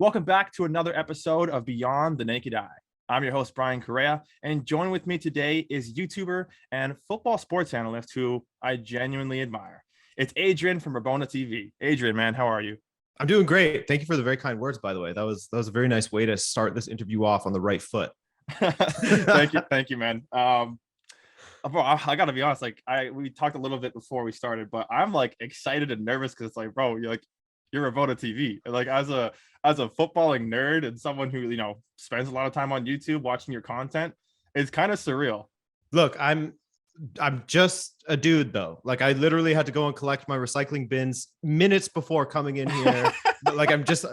Welcome back to another episode of Beyond the Naked Eye. I'm your host, Brian Correa, and joining with me today is YouTuber and football sports analyst who I genuinely admire. It's Adrian from RABONA TV. Adrian, man, how are you? I'm doing great. Thank you for the very kind words, by the way. That was a very nice way to start this interview off on the right foot. Thank you, man. Bro, I gotta be honest. We talked a little bit before we started, but I'm like excited and nervous because it's like, bro, you're RABONA TV. Like as a footballing nerd and someone who spends a lot of time on YouTube watching your content, it's kind of surreal. Look, I'm just a dude though. Like I literally had to go and collect my recycling bins minutes before coming in here. But like I'm just,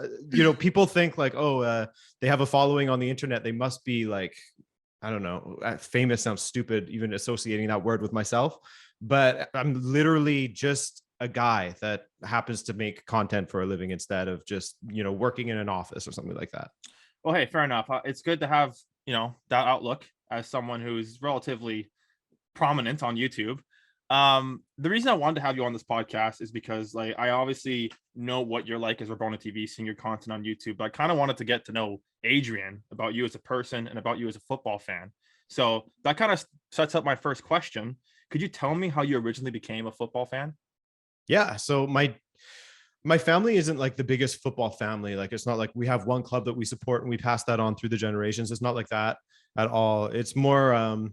people think like, they have a following on the internet. They must be like, I don't know, famous sounds stupid, even associating that word with myself. But I'm literally just a guy that happens to make content for a living instead of just, working in an office or something like that. Well, hey, fair enough. It's good to have, that outlook as someone who's relatively prominent on YouTube. The reason I wanted to have you on this podcast is because I obviously know what you're like as RABONA TV, seeing your content on YouTube, but I kind of wanted to get to know Adrian, about you as a person and about you as a football fan. So that kind of sets up my first question. Could you tell me how you originally became a football fan? Yeah. So my family isn't like the biggest football family. Like it's not like we have one club that we support and we pass that on through the generations. It's not like that at all. It's more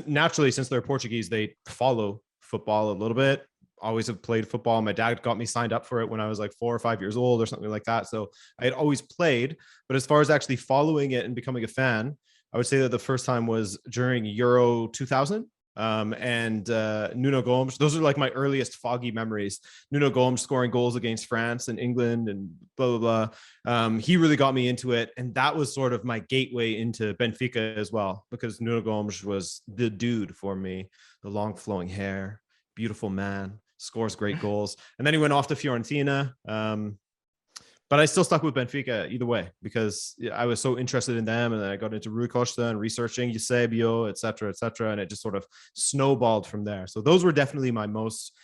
naturally, since they're Portuguese, they follow football a little bit. Always have played football. My dad got me signed up for it when I was like 4 or 5 years old or something like that. So I had always played, but as far as actually following it and becoming a fan, I would say that the first time was during Euro 2000. And Nuno Gomes. Those are like my earliest foggy memories. Nuno Gomes scoring goals against France and England and blah, blah, blah. He really got me into it. And that was sort of my gateway into Benfica as well, because Nuno Gomes was the dude for me. The long flowing hair, beautiful man, scores great goals. And then he went off to Fiorentina. But I still stuck with Benfica either way because I was so interested in them, and then I got into Rui Costa and researching Eusebio, et cetera, and it just sort of snowballed from there. So those were definitely my most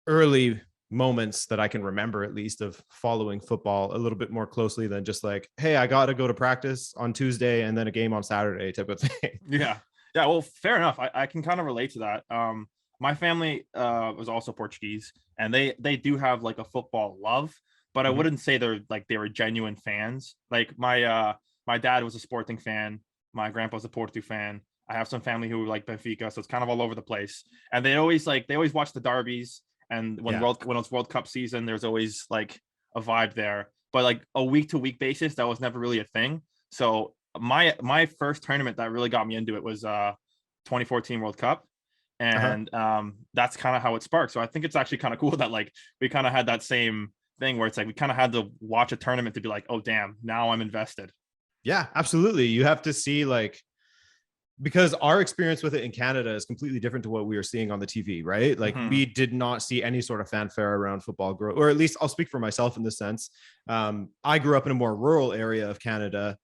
early moments that I can remember, at least, of following football a little bit more closely than just like, hey, I got to go to practice on Tuesday and then a game on Saturday type of thing. Yeah. Well, fair enough. I can kind of relate to that. My family was also Portuguese, and they do have like a football love, but I wouldn't say they were genuine fans. Like my dad was a Sporting fan, my grandpa's a Porto fan. I have some family who like Benfica, so it's kind of all over the place. And they always watch the derbies, and when it's World Cup season, there's always like a vibe there. But like a week to week basis, that was never really a thing. So my first tournament that really got me into it was 2014 World Cup. And that's kind of how it sparked. So I think it's actually kind of cool that like we kind of had that same thing where it's like we kind of had to watch a tournament to be like, oh damn, now I'm invested. Yeah, absolutely. You have to see like, because our experience with it in Canada is completely different to what we were seeing on the TV, right? Like we did not see any sort of fanfare around football or at least I'll speak for myself in this sense. I grew up in a more rural area of Canada.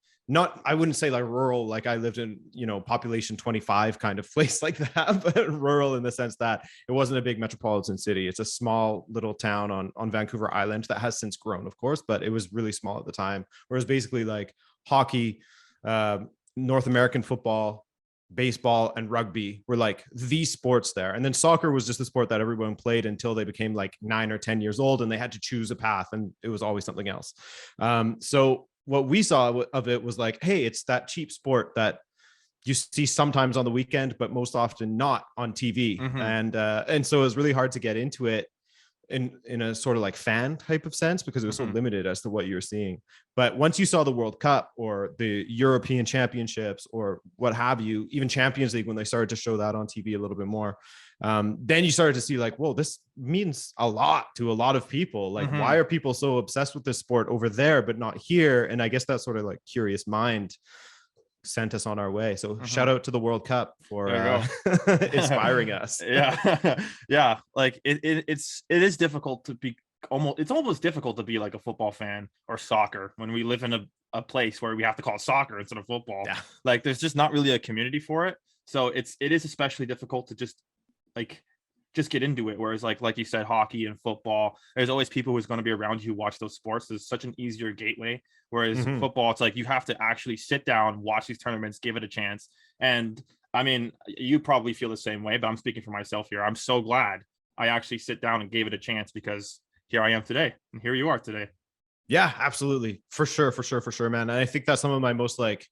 I wouldn't say like rural, like I lived in, population 25 kind of place like that, but rural in the sense that it wasn't a big metropolitan city. It's a small little town on Vancouver Island that has since grown, of course, but it was really small at the time. Whereas basically like hockey, North American football, baseball, and rugby were like the sports there. And then soccer was just the sport that everyone played until they became like 9 or 10 years old and they had to choose a path, and it was always something else. So what we saw of it was like, hey, it's that cheap sport that you see sometimes on the weekend, but most often not on TV. And so it was really hard to get into it in a sort of like fan type of sense because it was so limited as to what you were seeing. But once you saw the World Cup or the European Championships or what have you, even Champions League, when they started to show that on TV a little bit more, then you started to see like, whoa, this means a lot to a lot of people. Like, why are people so obsessed with this sport over there, but not here? And I guess that sort of like curious mind sent us on our way. So shout out to the World Cup for inspiring us. Yeah. Like it is difficult to be it's almost difficult to be like a football fan or soccer when we live in a place where we have to call it soccer instead of football. Yeah. Like there's just not really a community for it. So it is especially difficult to just like just get into it. Whereas like you said, hockey and football, there's always people who's going to be around you who watch those sports. There's such an easier gateway. Whereas Mhm. football, it's like you have to actually sit down, watch these tournaments, give it a chance. And I mean, you probably feel the same way, but I'm speaking for myself here. I'm so glad I actually sit down and gave it a chance, because here I am today, and here you are today. Yeah, absolutely. For sure, man. And I think that's some of my most like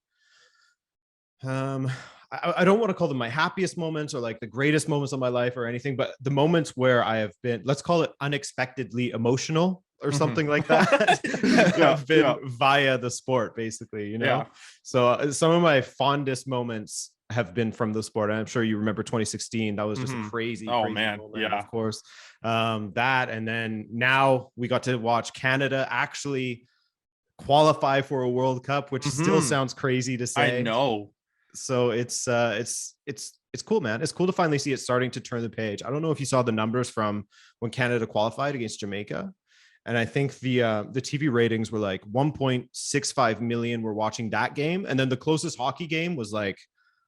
um I don't want to call them my happiest moments or like the greatest moments of my life or anything, but the moments where I have been, let's call it unexpectedly emotional or something like that, Yeah, have been yeah, via the sport, basically, you know? yeah. So some of my fondest moments have been from the sport. I'm sure you remember 2016. That was just a crazy, Oh crazy man, moment, yeah. of course. That, and then now we got to watch Canada actually qualify for a World Cup, which still sounds crazy to I say. know. So it's cool, man. It's cool to finally see it starting to turn the page. I don't know if you saw the numbers from when Canada qualified against Jamaica, and I think the TV ratings were like 1.65 million were watching that game, and then the closest hockey game was like,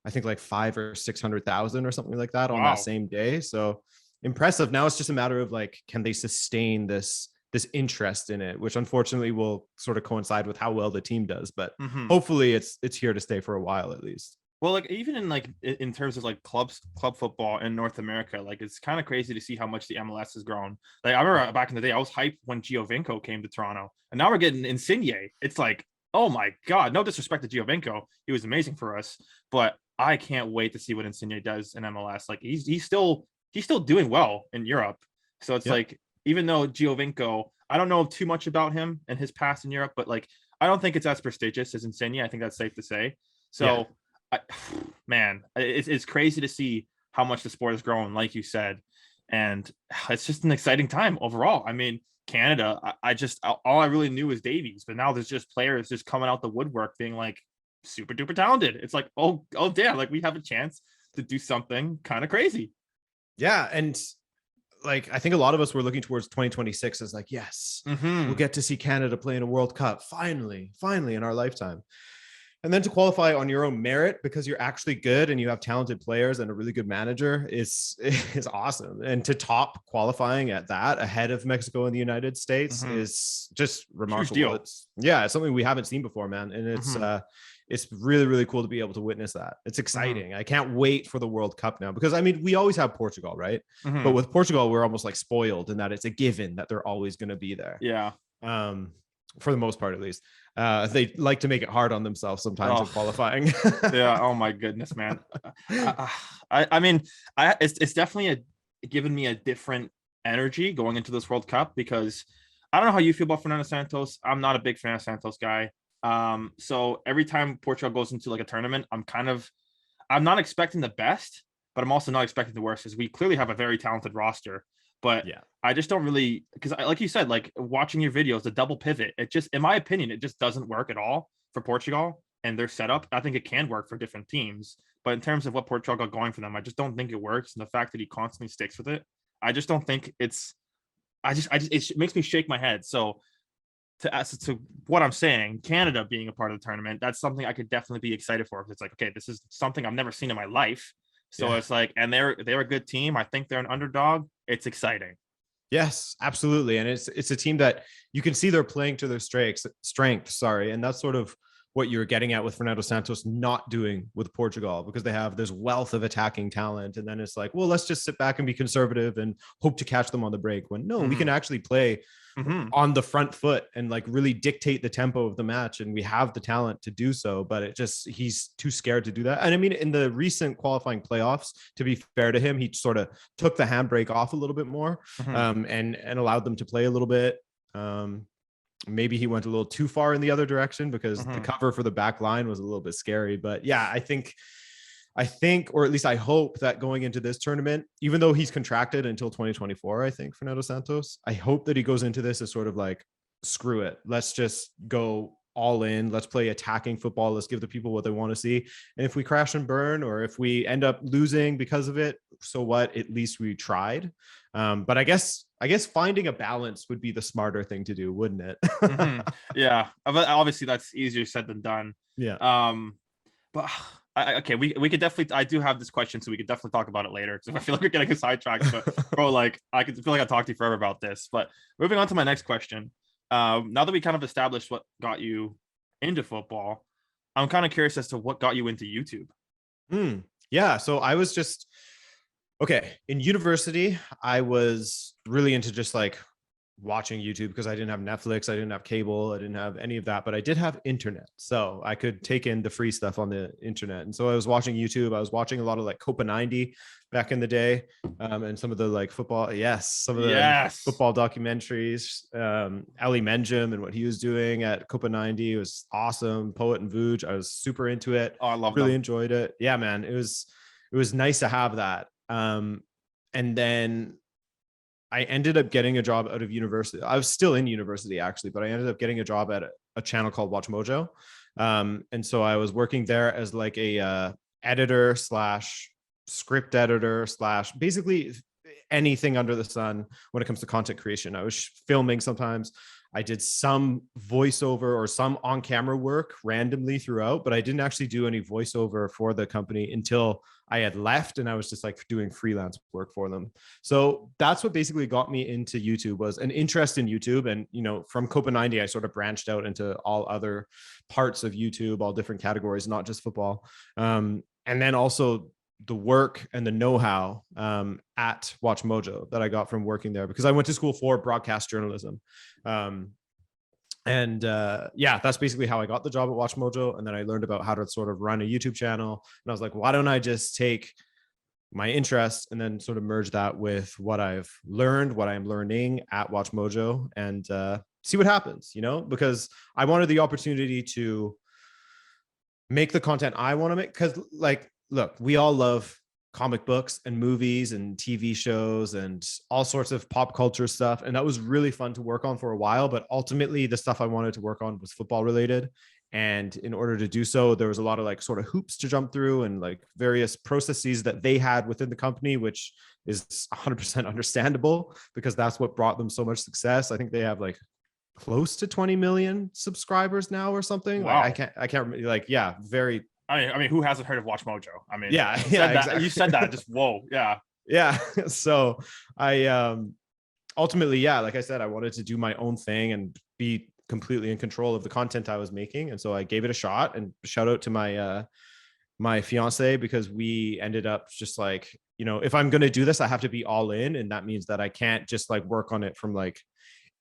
I think like 500,000 or 600,000 or something like that on that Wow. same day. So impressive. Now it's just a matter of like, can they sustain this interest in it, which unfortunately will sort of coincide with how well the team does. But Hmm. hopefully it's here to stay for a while at least. Well, like even in like in terms of like club football in North America, like it's kind of crazy to see how much the MLS has grown. Like I remember back in the day, I was hyped when Giovinco came to Toronto, and now we're getting Insigne. It's like, oh my god, no disrespect to Giovinco, he was amazing for us, but I can't wait to see what Insigne does in MLS. Like he's still doing well in Europe. So it's Yeah. like, even though Giovinco, I don't know too much about him and his past in Europe, but like I don't think it's as prestigious as Insigne. I think that's safe to say. Yeah. So I, man, it's crazy to see how much the sport has grown, like you said, and it's just an exciting time overall. I mean, Canada, I just all I really knew was Davies, but now there's just players just coming out the woodwork being like super duper talented. It's like, oh damn, like we have a chance to do something kind of crazy. Yeah. And like, I think a lot of us were looking towards 2026 as like, yes, we'll Mm-hmm. get to see Canada play in a World Cup finally in our lifetime. And then to qualify on your own merit because you're actually good and you have talented players and a really good manager is awesome. And to top qualifying at that ahead of Mexico and the United States Mm-hmm. is just Huge remarkable. deal. It's something we haven't seen before, man. And Mm-hmm. it's really, really cool to be able to witness that. It's Mm-hmm. exciting. I can't wait for the World Cup now because I mean, we always have Portugal, right? But Mm-hmm. with Portugal, we're almost like spoiled in that it's a given that they're always going to be there. Yeah. Um, for the most part, at least. They like to make it hard on themselves sometimes in Oh, qualifying. yeah. Oh my goodness, man. I mean, it's definitely given me a different energy going into this World Cup, because I don't know how you feel about Fernando Santos. I'm not a big fan of Santos guy. So every time Portugal goes into like a tournament, I'm not expecting the best, but I'm also not expecting the worst, because we clearly have a very talented roster. But Yeah. I just don't really, because like you said, like watching your videos, the double pivot, it just, in my opinion, it just doesn't work at all for Portugal and their setup. I think it can work for different teams, but in terms of what Portugal got going for them, I just don't think it works. And the fact that he constantly sticks with it, I just don't think it's. It makes me shake my head. So to what I'm saying, Canada being a part of the tournament, that's something I could definitely be excited for. It's like, okay, this is something I've never seen in my life. So Yeah. it's like, and they're a good team. I think they're an underdog. It's exciting. Yes, absolutely. And it's a team that you can see they're playing to their strength, sorry. And that's sort of what you're getting at with Fernando Santos not doing with Portugal, because they have this wealth of attacking talent. And then it's like, well, let's just sit back and be conservative and hope to catch them on the break, when no, we Mm-hmm. can actually play Mm-hmm. on the front foot and like really dictate the tempo of the match, and we have the talent to do so, but it just, he's too scared to do that. And I mean, in the recent qualifying playoffs, to be fair to him, he sort of took the handbrake off a little bit more, Mm-hmm. and allowed them to play a little bit. Maybe he went a little too far in the other direction because the Mm-hmm. cover for the back line was a little bit scary. But yeah, I think, or at least I hope that going into this tournament, even though he's contracted until 2024, I think Fernando Santos, I hope that he goes into this as sort of like, screw it. Let's just go all in. Let's play attacking football. Let's give the people what they want to see. And if we crash and burn, or if we end up losing because of it, so what? At least we tried. But I guess finding a balance would be the smarter thing to do, wouldn't it? Mm-hmm. Yeah, but obviously that's easier said than done. Yeah. Um, but Okay, we could definitely. I do have this question, so we could definitely talk about it later. Because I feel like we're getting sidetracked. But bro, like I could feel like I talked to you forever about this. But moving on to my next question. Now that we kind of established what got you into football, I'm kind of curious as to what got you into YouTube. Yeah, so I was just okay in university. I was really into just like watching YouTube because I didn't have Netflix, I didn't have cable, I didn't have any of that, but I did have internet. So I could take in the free stuff on the internet. And so I was watching YouTube. I was watching a lot of like Copa 90 back in the day, and some of the like football, some of the football documentaries. Ali Menjum and what he was doing at Copa 90 was awesome. Poet and Vuj, I was super into it. Oh, I love really them. enjoyed it. Yeah, man, it was nice to have that. And then I ended up getting a job out of university. I was still in university actually, but I ended up getting a job at a channel called Watch Mojo. And so I was working there as like a editor slash script editor slash basically anything under the sun when it comes to content creation. I was filming sometimes. I did some voiceover or some on-camera work randomly throughout, but I didn't actually do any voiceover for the company until I had left, and I was just like doing freelance work for them. So that's what basically got me into YouTube, was an interest in YouTube. And, you know, from Copa 90, I sort of branched out into all other parts of YouTube, all different categories, not just football. And then also the work and the know-how at Watch Mojo that I got from working there, because I went to school for broadcast journalism. That's basically how I got the job at Watch Mojo. And then I learned about how to sort of run a YouTube channel. And I was like, why don't I just take my interest and then sort of merge that with what I've learned, what I'm learning at Watch Mojo, and see what happens, you know, because I wanted the opportunity to make the content I want to make. Because like, look, we all love comic books and movies and TV shows and all sorts of pop culture stuff. And that was really fun to work on for a while. But ultimately, the stuff I wanted to work on was football related. And in order to do so, there was a lot of like sort of hoops to jump through and like various processes that they had within the company, which is 100% understandable because that's what brought them so much success. I think they have like close to 20 million subscribers now or something. Wow. Like I can't remember. Like, yeah, very. I mean, who hasn't heard of Watch Mojo? I mean, exactly. You said that, just whoa, yeah. So I ultimately, like I said, I wanted to do my own thing and be completely in control of the content I was making, and so I gave it a shot. And shout out to my fiance, because we ended up just like, you know, if I'm going to do this, I have to be all in, and that means that I can't just like work on it from like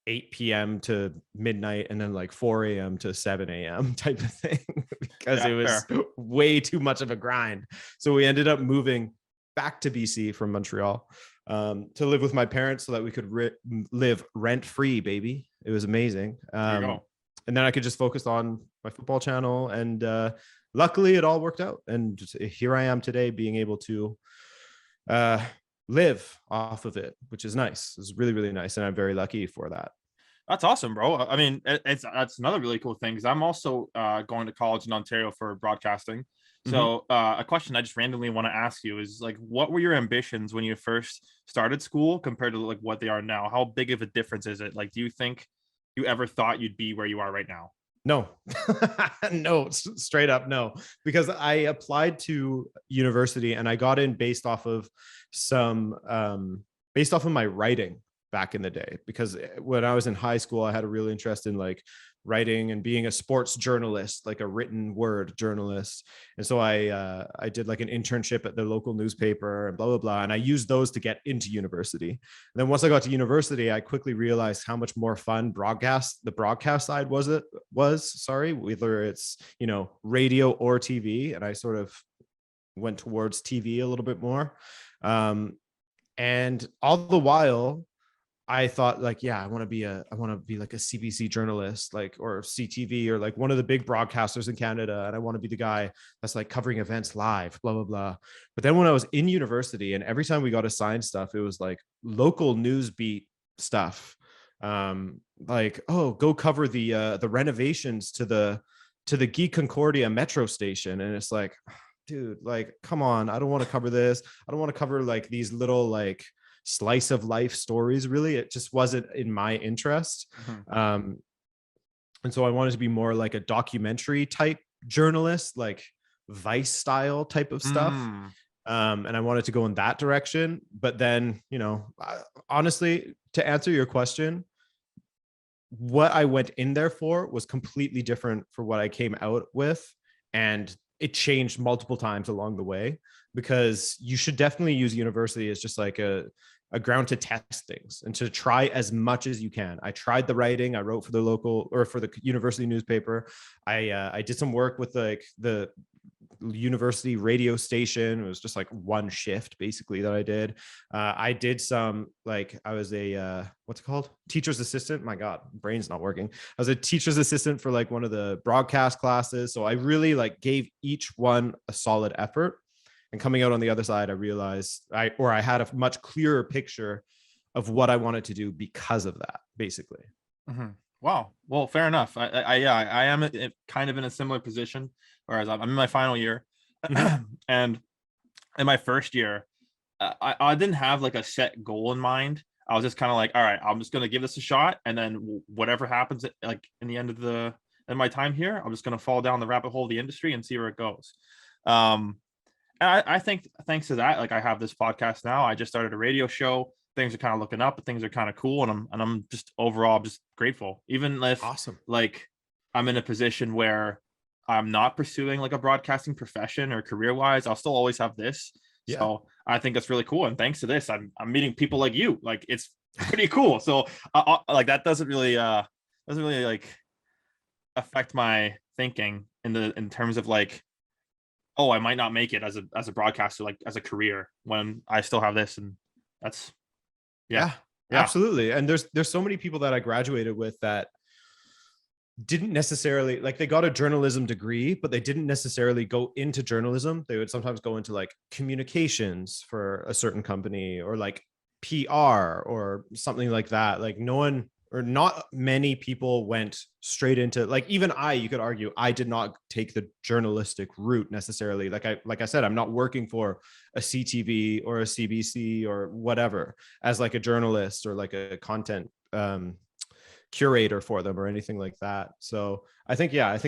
8 p.m. to midnight and then like 4 a.m. to 7 a.m. type of thing, because it was way too much of a grind. So we ended up moving back to BC from Montreal to live with my parents so that we could live rent free, baby. It was amazing. And then I could just focus on my football channel, and luckily it all worked out. And here I am today, being able to live off of it, which is nice. It's really, really nice. And I'm very lucky for that. That's awesome, bro. I mean, that's another really cool thing, because I'm also going to college in Ontario for broadcasting. So a question I just randomly want to ask you is like, what were your ambitions when you first started school compared to like what they are now? How big of a difference is it? Like, do you think you ever thought you'd be where you are right now? No, no, straight up no, because I applied to university and I got in based off of my writing back in the day. Because when I was in high school, I had a real interest in like writing and being a sports journalist, like a written word journalist. And so I did like an internship at the local newspaper and blah, blah, blah. And I used those to get into university. And then once I got to university, I quickly realized how much more fun the broadcast side was, whether it's, you know, radio or TV. And I sort of went towards TV a little bit more. And all the while, I thought like, I want to be like a CBC journalist, like, or CTV, or like one of the big broadcasters in Canada. And I want to be the guy that's like covering events live, blah, blah, blah. But then when I was in university, and every time we got assigned stuff, it was like local news beat stuff. Like, oh, go cover the renovations to the Guy Concordia metro station. And it's like, dude, like, come on. I don't want to cover this. I don't want to cover like these little like slice of life stories. Really, it just wasn't in my interest. And so I wanted to be more like a documentary type journalist, like Vice style type of stuff. Mm. And I wanted to go in that direction. But then, honestly, to answer your question, what I went in there for was completely different for what I came out with. And it changed multiple times along the way, because you should definitely use university as just like a ground to test things and to try as much as you can. I tried the writing. I wrote for the local, or for the university newspaper. I did some work with like the university radio station. It was just like one shift basically that I did. I did some, like, I was a what's it called, teacher's assistant. My god, brain's not working. I was a teacher's assistant for like one of the broadcast classes, so I really like gave each one a solid effort. And coming out on the other side, I realized I had a much clearer picture of what I wanted to do because of that, basically. Mm-hmm. Wow. Well, fair enough. I am kind of in a similar position, whereas I'm in my final year, and in my first year, I didn't have like a set goal in mind. I was just kind of like, all right, I'm just gonna give this a shot, and then whatever happens, like in the end of my time here, I'm just gonna fall down the rabbit hole of the industry and see where it goes. And I think thanks to that, like I have this podcast now. I just started a radio show. Things are kind of looking up, but things are kind of cool, and I'm just overall just grateful. Even if Awesome. like I'm in a position where I'm not pursuing like a broadcasting profession or career wise, I'll still always have this. Yeah. So I think that's really cool. And thanks to this, I'm meeting people like you. Like it's pretty cool. So like that doesn't really like affect my thinking in terms of like, oh, I might not make it as a broadcaster, like as a career, when I still have this. And that's yeah. Absolutely. And there's so many people that I graduated with that didn't necessarily, like, they got a journalism degree, but they didn't necessarily go into journalism. They would sometimes go into like communications for a certain company, or like PR or something like that. Like no one, or not many people went straight into, like, even you could argue I did not take the journalistic route necessarily. Like I said, I'm not working for a CTV or a CBC or whatever as like a journalist or like a content curator for them or anything like that. So I think that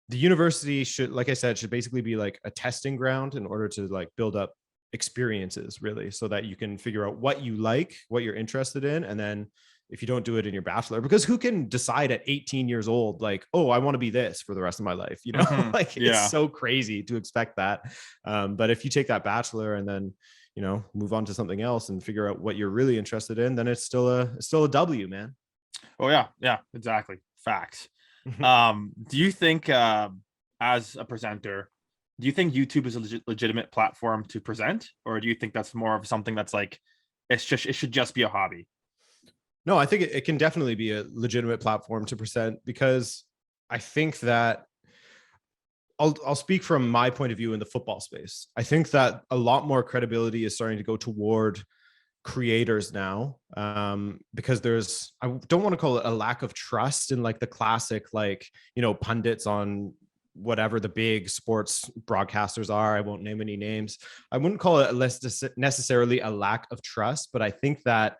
the university should, like I said, should basically be like a testing ground in order to like build up experiences, really, so that you can figure out what you like, what you're interested in. And then if you don't do it in your bachelor, because who can decide at 18 years old, like, oh, I want to be this for the rest of my life, like it's so crazy to expect that. But if you take that bachelor and then move on to something else and figure out what you're really interested in, then it's still a W, man. Oh yeah, exactly. Facts. Do you think as a presenter, do you think YouTube is a legitimate platform to present, or do you think that's more of something that's like it should just be a hobby? No, I think it can definitely be a legitimate platform to present, because I think that I'll speak from my point of view in the football space. I think that a lot more credibility is starting to go toward creators now, because I don't want to call it a lack of trust in like the classic, like, pundits on whatever the big sports broadcasters are. I won't name any names. I wouldn't call it necessarily a lack of trust, but I think that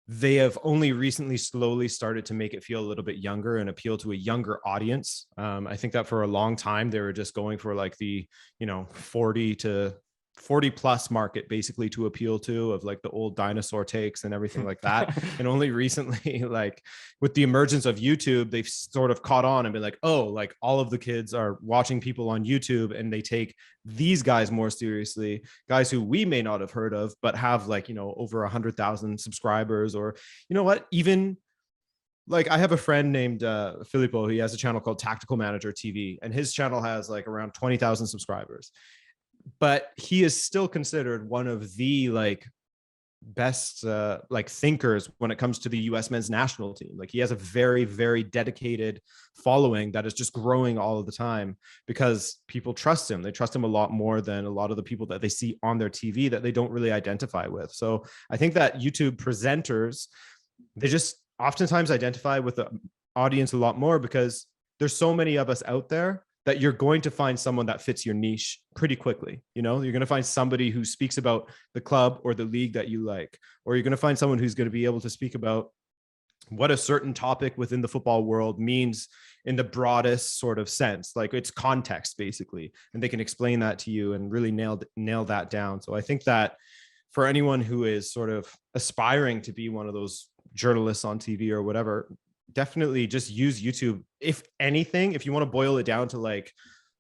they have only recently slowly started to make it feel a little bit younger and appeal to a younger audience. I think that for a long time, they were just going for like the, 40 plus market, basically, to appeal to, of like the old dinosaur takes and everything like that. And only recently, like with the emergence of YouTube, they've sort of caught on and been like, oh, like all of the kids are watching people on YouTube, and they take these guys more seriously, guys who we may not have heard of, but have like, over 100,000 subscribers. Or, even like I have a friend named Filippo. He has a channel called Tactical Manager TV, and his channel has like around 20,000 subscribers. But he is still considered one of the like best like thinkers when it comes to the US men's national team. Like he has a very, very dedicated following that is just growing all of the time, because people trust him. They trust him a lot more than a lot of the people that they see on their TV that they don't really identify with. So I think that YouTube presenters, they just oftentimes identify with the audience a lot more, because there's so many of us out there that you're going to find someone that fits your niche pretty quickly. You're going to find somebody who speaks about the club or the league that you like, or you're going to find someone who's going to be able to speak about what a certain topic within the football world means in the broadest sort of sense, like it's context basically, and they can explain that to you and really nail that down. So I think that for anyone who is sort of aspiring to be one of those journalists on TV or whatever, definitely just use YouTube. If anything, if you want to boil it down to like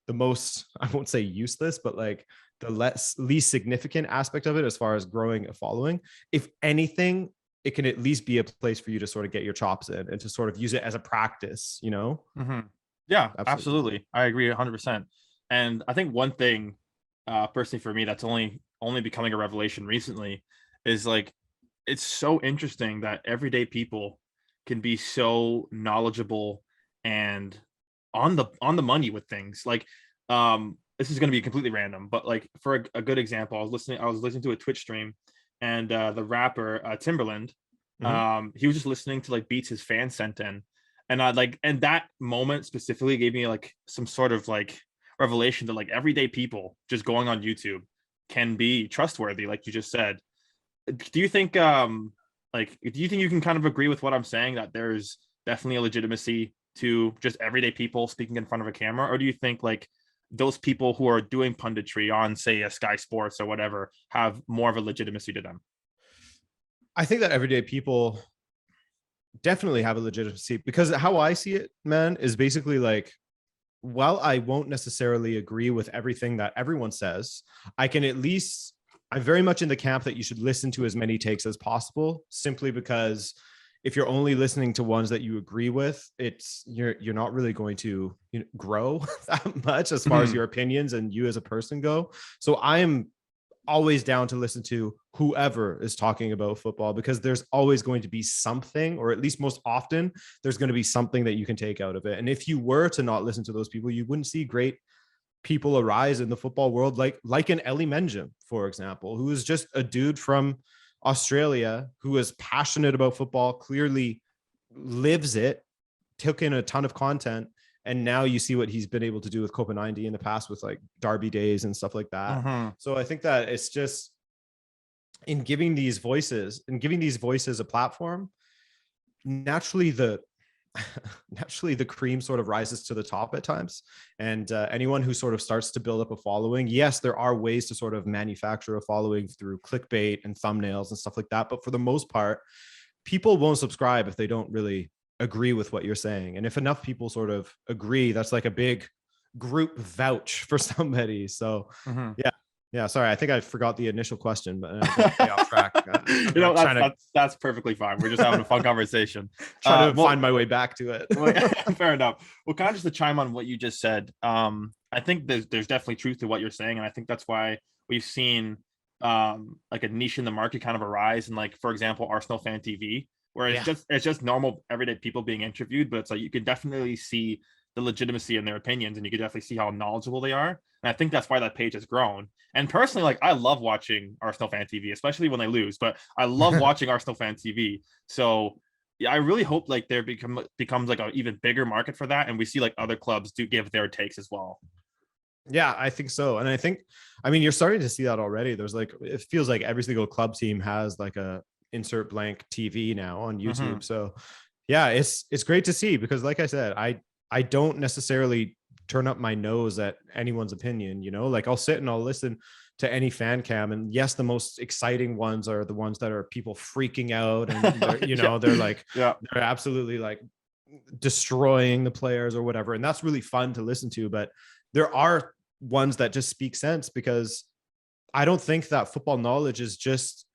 the most, I won't say useless, but like the least significant aspect of it as far as growing a following, if anything, it can at least be a place for you to sort of get your chops in and to sort of use it as a practice, you know? Yeah, Absolutely. absolutely. I agree 100%. And I think one thing, personally for me, that's only becoming a revelation recently, is like it's so interesting that everyday people can be so knowledgeable and on the money with things. Like, this is going to be completely random, but like for a good example, I was listening to a Twitch stream, and the rapper Timberland, Mhm. he was just listening to like beats his fans sent in, and I like, and that moment specifically gave me like some sort of like revelation that like everyday people just going on YouTube can be trustworthy, like you just said. Do you think do you think you can kind of agree with what I'm saying, that there's definitely a legitimacy to just everyday people speaking in front of a camera, or do you think like those people who are doing punditry on, say, a Sky Sports or whatever have more of a legitimacy to them? I think that everyday people definitely have a legitimacy, because how I see it, man, is basically like, while I won't necessarily agree with everything that everyone says, I can at least, I'm very much in the camp that you should listen to as many takes as possible, simply because if you're only listening to ones that you agree with, it's you're not really going to, you know, grow that much as far as Mhm. your opinions and you as a person go. So I'm always down to listen to whoever is talking about football, because there's always going to be something, or at least most often there's going to be something that you can take out of it. And if you were to not listen to those people, you wouldn't see great people arise in the football world, like an Ellie Menjum, for example, who is just a dude from Australia who is passionate about football, clearly lives it, took in a ton of content, and now you see what he's been able to do with Copa 90 in the past with like Derby days and stuff like that. Mhm. So I think that it's just in giving these voices a platform, naturally the naturally the cream sort of rises to the top at times. And anyone who sort of starts to build up a following, yes, there are ways to sort of manufacture a following through clickbait and thumbnails and stuff like that, but for the most part, people won't subscribe if they don't really agree with what you're saying. And if enough people sort of agree, that's like a big group vouch for somebody. So Mhm. yeah. Yeah, sorry, I think I forgot the initial question, but I got way off track. I'm You know, like that's that's perfectly fine. We're just having a fun conversation. trying to Well, find my way back to it. well, fair enough. Well, kind of just to chime on what you just said, I think there's definitely truth to what you're saying, and I think that's why we've seen like a niche in the market kind of arise, and like for example, Arsenal Fan TV, where Yeah. it's just normal everyday people being interviewed, but it's like you can definitely see the legitimacy in their opinions, and you can definitely see how knowledgeable they are. And I think that's why that page has grown. And personally, like I love watching Arsenal Fan TV, especially when they lose, but I love watching Arsenal Fan TV. So yeah, I really hope like there becomes like an even bigger market for that, and we see like other clubs do give their takes as well. Yeah, I think so. And I think, I mean, you're starting to see that already. There's like, it feels like every single club team has like a insert blank TV now on Mm-hmm. YouTube. So yeah, it's great to see, because like I said, I don't necessarily turn up my nose at anyone's opinion, you know, like I'll sit and I'll listen to any fan cam, and yes, the most exciting ones are the ones that are people freaking out, and they're, you Yeah, know, they're like, yeah. they're absolutely like destroying the players or whatever, and that's really fun to listen to. But there are ones that just speak sense, because I don't think that football knowledge is just,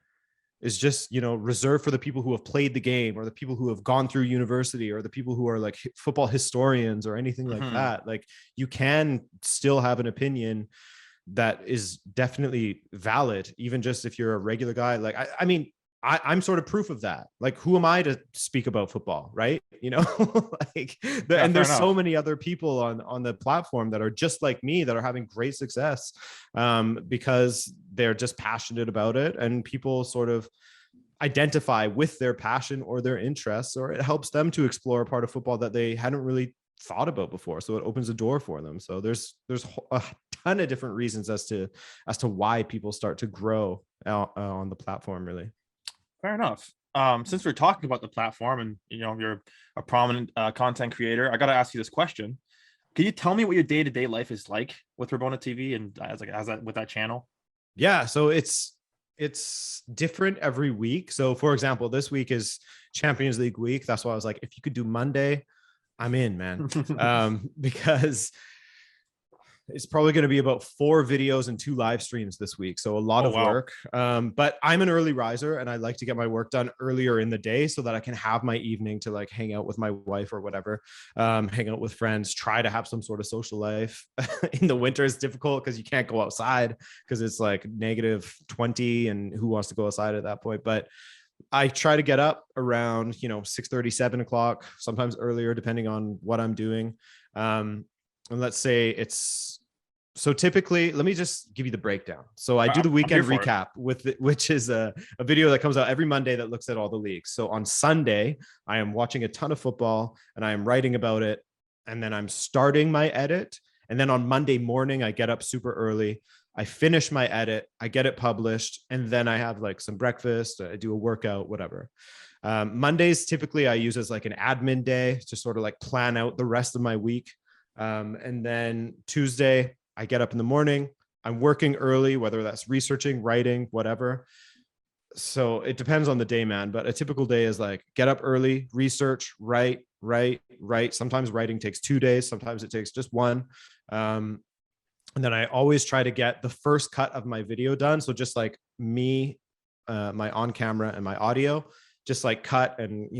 you know, reserved for the people who have played the game, or the people who have gone through university, or the people who are like football historians or anything like Mm-hmm. that. Like you can still have an opinion that is definitely valid, even just if you're a regular guy. Like I mean, I'm sort of proof of that. Like, who am I to speak about football, right? You know, like, Yeah, and fair there's so enough. many other people on the platform that are just like me, that are having great success, because they're just passionate about it, and people sort of identify with their passion or their interests, or it helps them to explore a part of football that they hadn't really thought about before. So it opens a door for them. So there's a ton of different reasons as to why people start to grow out, on the platform, really. Fair enough. since we're talking about the platform and you're a prominent content creator, I got to ask you this question. Can you tell me what your day-to-day life is like with Rabona TV and as that with that channel? Yeah, so it's different every week. So for example, this week is Champions League week. That's why I was like, if you could do Monday, I'm in, man. Because it's probably going to be about 4 videos and 2 live streams this week. So a lot of work. But I'm an early riser and I like to get my work done earlier in the day so that I can have my evening to like hang out with my wife or whatever, hang out with friends, try to have some sort of social life. In the winter is difficult because you can't go outside because it's like -20 and who wants to go outside at that point? But I try to get up around, 6:30, 7 o'clock, sometimes earlier, depending on what I'm doing. And let's say so typically, let me just give you the breakdown. So I do the weekend recap which is a video that comes out every Monday that looks at all the leagues. So on Sunday, I am watching a ton of football and I am writing about it. And then I'm starting my edit. And then on Monday morning, I get up super early. I finish my edit, I get it published. And then I have like some breakfast, I do a workout, whatever. Mondays, typically I use as like an admin day to sort of like plan out the rest of my week. And then Tuesday, I get up in the morning, I'm working early, whether that's researching, writing, whatever. So it depends on the day, man. But a typical day is like get up early, research, write. Sometimes writing takes 2 days. Sometimes it takes just 1. And then I always try to get the first cut of my video done. So just like me, my on camera and my audio, just like cut and,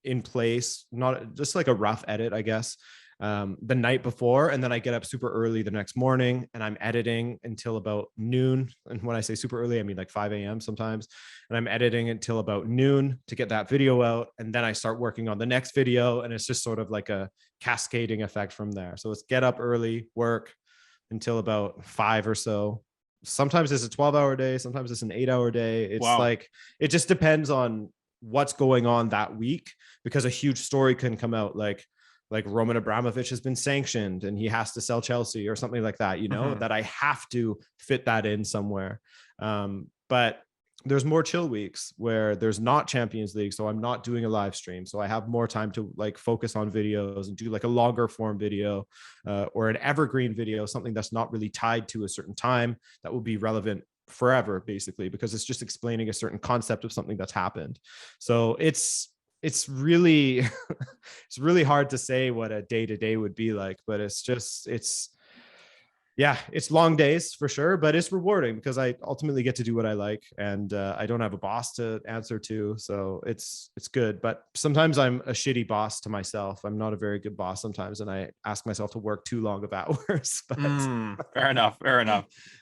in place, not just like a rough edit, I guess. The night before, and then I get up super early the next morning and I'm editing until about noon. And when I say super early, I mean like 5 a.m. sometimes. And I'm editing until about noon to get that video out. And then I start working on the next video. And it's just sort of like a cascading effect from there. So it's get up early, work until about 5 or so. Sometimes it's a 12-hour day. Sometimes it's an 8-hour day. It's like, it just depends on what's going on that week, because a huge story can come out like Roman Abramovich has been sanctioned and he has to sell Chelsea or something like that, that I have to fit that in somewhere. But there's more chill weeks where there's not Champions League. So I'm not doing a live stream. So I have more time to like focus on videos and do like a longer form video or an evergreen video, something that's not really tied to a certain time that will be relevant forever, basically, because it's just explaining a certain concept of something that's happened. So it's really it's really hard to say what a day-to-day would be like, but it's long days for sure, but it's rewarding because I ultimately get to do what I like, and I don't have a boss to answer to, so it's good. But sometimes I'm a shitty boss to myself. I'm not a very good boss sometimes, and I ask myself to work too long of hours. But fair enough.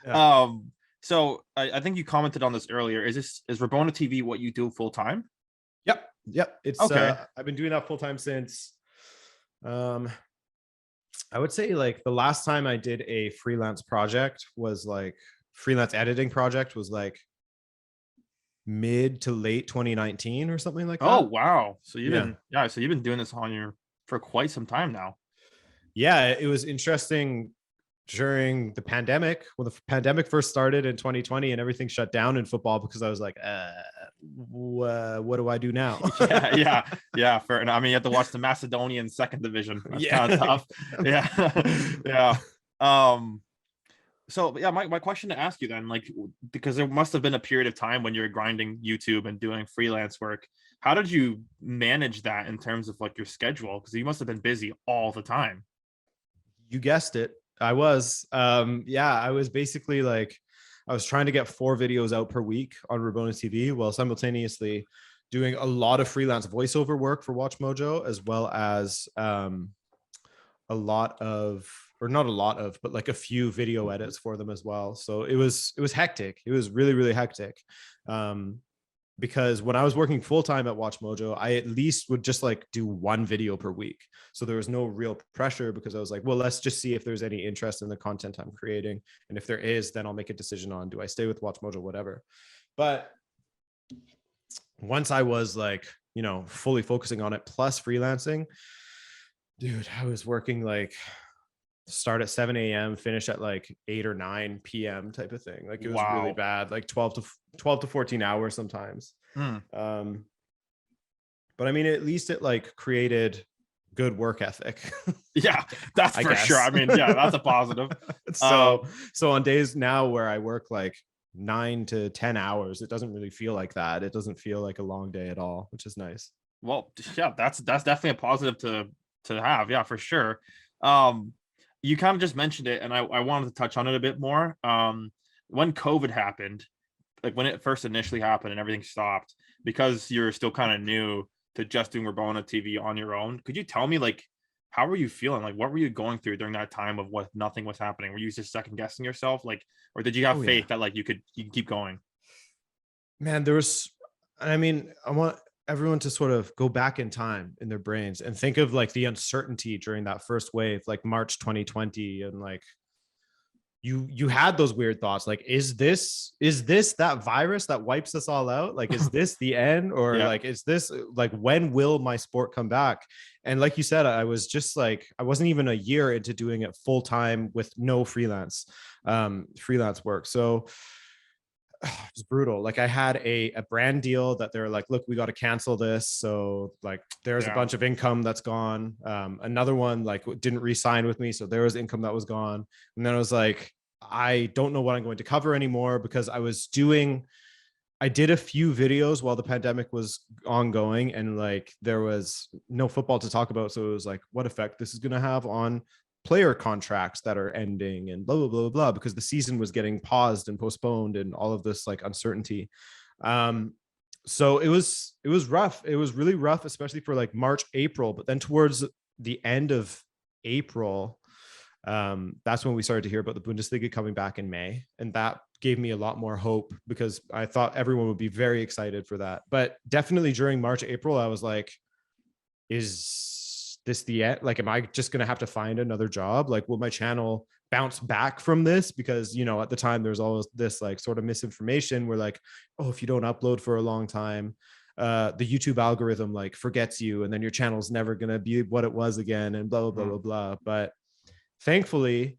Yeah. So I think you commented on this earlier. Is Rabona TV what you do full time? Yep. It's okay. I've been doing that full time since I would say like the last time I did a freelance editing project was like mid to late 2019 or something like that. Oh wow. So you've been doing this for quite some time now. Yeah, it was interesting during the pandemic, when the pandemic first started in 2020 and everything shut down in football, because I was like, what do I do now? yeah. Fair enough. I mean, you have to watch the Macedonian second division. That's kind of tough. Yeah. So yeah, my question to ask you then, like, because there must have been a period of time when you're grinding YouTube and doing freelance work. How did you manage that in terms of like your schedule? Because you must have been busy all the time. You guessed it. I was. I was basically like, I was trying to get 4 videos out per week on Rabona TV while simultaneously doing a lot of freelance voiceover work for Watch Mojo, as well as but like a few video edits for them as well. So it was hectic. It was really, really hectic. Because when I was working full time at Watch Mojo, I at least would just like do 1 video per week. So there was no real pressure, because I was like, well, let's just see if there's any interest in the content I'm creating. And if there is, then I'll make a decision on, do I stay with Watch Mojo, whatever. But once I was like, fully focusing on it plus freelancing, dude, I was working like start at 7 a.m., finish at like 8 or 9 p.m. type of thing. Like it was really bad, like 12 to 14 hours sometimes. But I mean, at least it like created good work ethic. Yeah, that's I for sure. guess. I mean, yeah, that's a positive. So on days now where I work like 9 to 10 hours, it doesn't really feel like that. It doesn't feel like a long day at all, which is nice. Well, yeah, that's definitely a positive to have. Yeah, for sure. Um, you kind of just mentioned it, and I wanted to touch on it a bit more. When COVID happened, like when it first initially happened and everything stopped, because you're still kind of new to just doing RABONA TV on your own, could you tell me like how were you feeling? Like what were you going through during that time of what nothing was happening? Were you just second guessing yourself? Like, or did you have Oh yeah, faith that like you could keep going? man. There was, I mean, I want everyone to sort of go back in time in their brains and think of like the uncertainty during that first wave, like March 2020, and like you had those weird thoughts like, is this that virus that wipes us all out? Like, is this the end? Or Yeah. like, is this like, when will my sport come back? And like you said, I was just like, I wasn't even a year into doing it full time with no freelance work. So it's brutal. Like I had a brand deal that they're like, look, we got to cancel this. So like there's a Yeah. bunch of income that's gone. Another one like didn't re-sign with me. So there was income that was gone. And then I was like, I don't know what I'm going to cover anymore, because I did a few videos while the pandemic was ongoing, and like there was no football to talk about. So it was like, what effect this is going to have on player contracts that are ending and blah, blah, blah, blah, because the season was getting paused and postponed and all of this like uncertainty. Um, so it was rough. It was really rough, especially for like March, April. But then towards the end of April, that's when we started to hear about the Bundesliga coming back in May. And that gave me a lot more hope, because I thought everyone would be very excited for that. But definitely during March, April, I was like, is this the end? Like, am I just going to have to find another job? Like, will my channel bounce back from this? Because, at the time there's always this like sort of misinformation where like, oh, if you don't upload for a long time, the YouTube algorithm like forgets you, and then your channel's never going to be what it was again, and blah, blah, blah, blah, blah. But thankfully,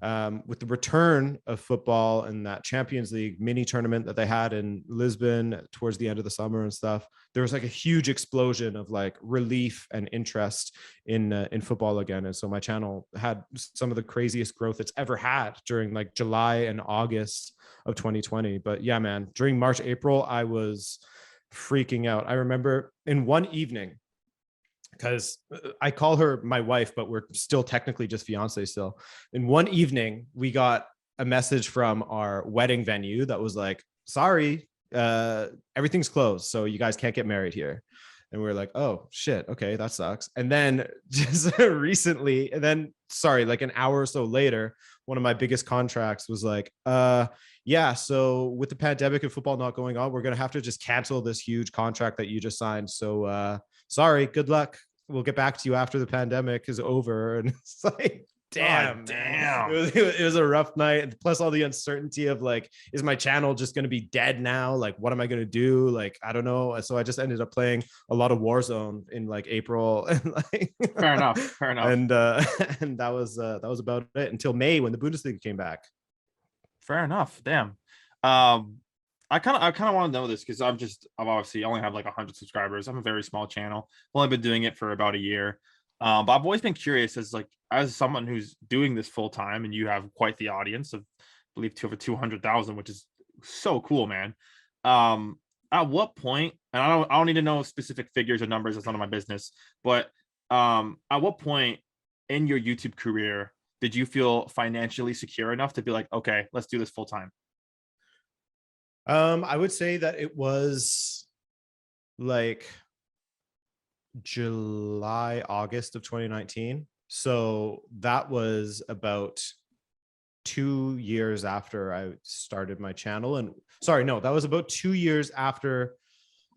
with the return of football and that Champions League mini tournament that they had in Lisbon towards the end of the summer and stuff, there was like a huge explosion of like relief and interest in football again. And so my channel had some of the craziest growth it's ever had during like July and August of 2020. But yeah, man, during March, April, I was freaking out. I remember in one evening, because I call her my wife, but we're still technically just fiance still. In one evening, we got a message from our wedding venue that was like, sorry, everything's closed, so you guys can't get married here. And we were like, oh shit, okay, that sucks. And then just recently, and then sorry, like an hour or so later, one of my biggest contracts was like, yeah, so with the pandemic and football not going on, we're gonna have to just cancel this huge contract that you just signed. So sorry, good luck. We'll get back to you after the pandemic is over. And it's like, damn, God man. damn. It was a rough night. Plus all the uncertainty of like, is my channel just going to be dead now? Like, what am I going to do? Like, I don't know. So I just ended up playing a lot of Warzone in like April, and like, Fair enough. Fair enough. and and that was about it until May when the Bundesliga came back. Fair enough. Damn. Um, I kind of want to know this because I've obviously only have like 100 subscribers. I'm a very small channel. I've only been doing it for about a year. But I've always been curious as someone who's doing this full time, and you have quite the audience of, I believe, over 200,000, which is so cool, man. At what point, and I don't need to know specific figures or numbers. That's none of my business. But at what point in your YouTube career did you feel financially secure enough to be like, okay, let's do this full time? I would say that it was like July, August of 2019. So that was about 2 years after I started my channel. And sorry, no, that was about 2 years after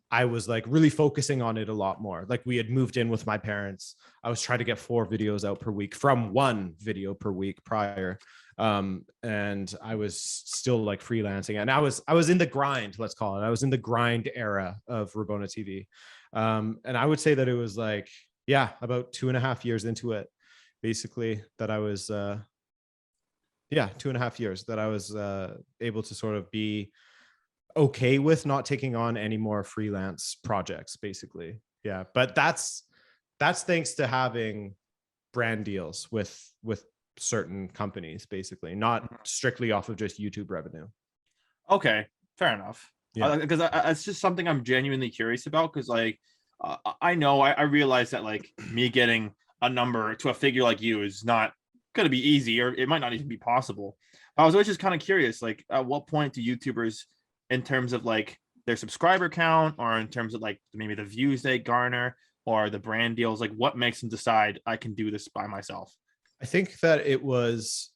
I was like really focusing on it a lot more. Like we had moved in with my parents. I was trying to get 4 videos out per week from 1 video per week prior. And I was still like freelancing, and I was in the grind, let's call it. I was in the grind era of RABONA TV. And I would say that it was like, yeah, about 2.5 years into it, basically, that I was, 2.5 years that I was able to sort of be okay with not taking on any more freelance projects, basically. Yeah, but that's thanks to having brand deals with certain companies, basically, not strictly off of just YouTube revenue. Okay, fair enough. Yeah. Because it's just something I'm genuinely curious about. Because like, I know I realize that like me getting a number to a figure like you is not going to be easy, or it might not even be possible. I was always just kind of curious, like, at what point do YouTubers, in terms of like their subscriber count, or in terms of like maybe the views they garner, or the brand deals, like what makes them decide I can do this by myself? I think that it was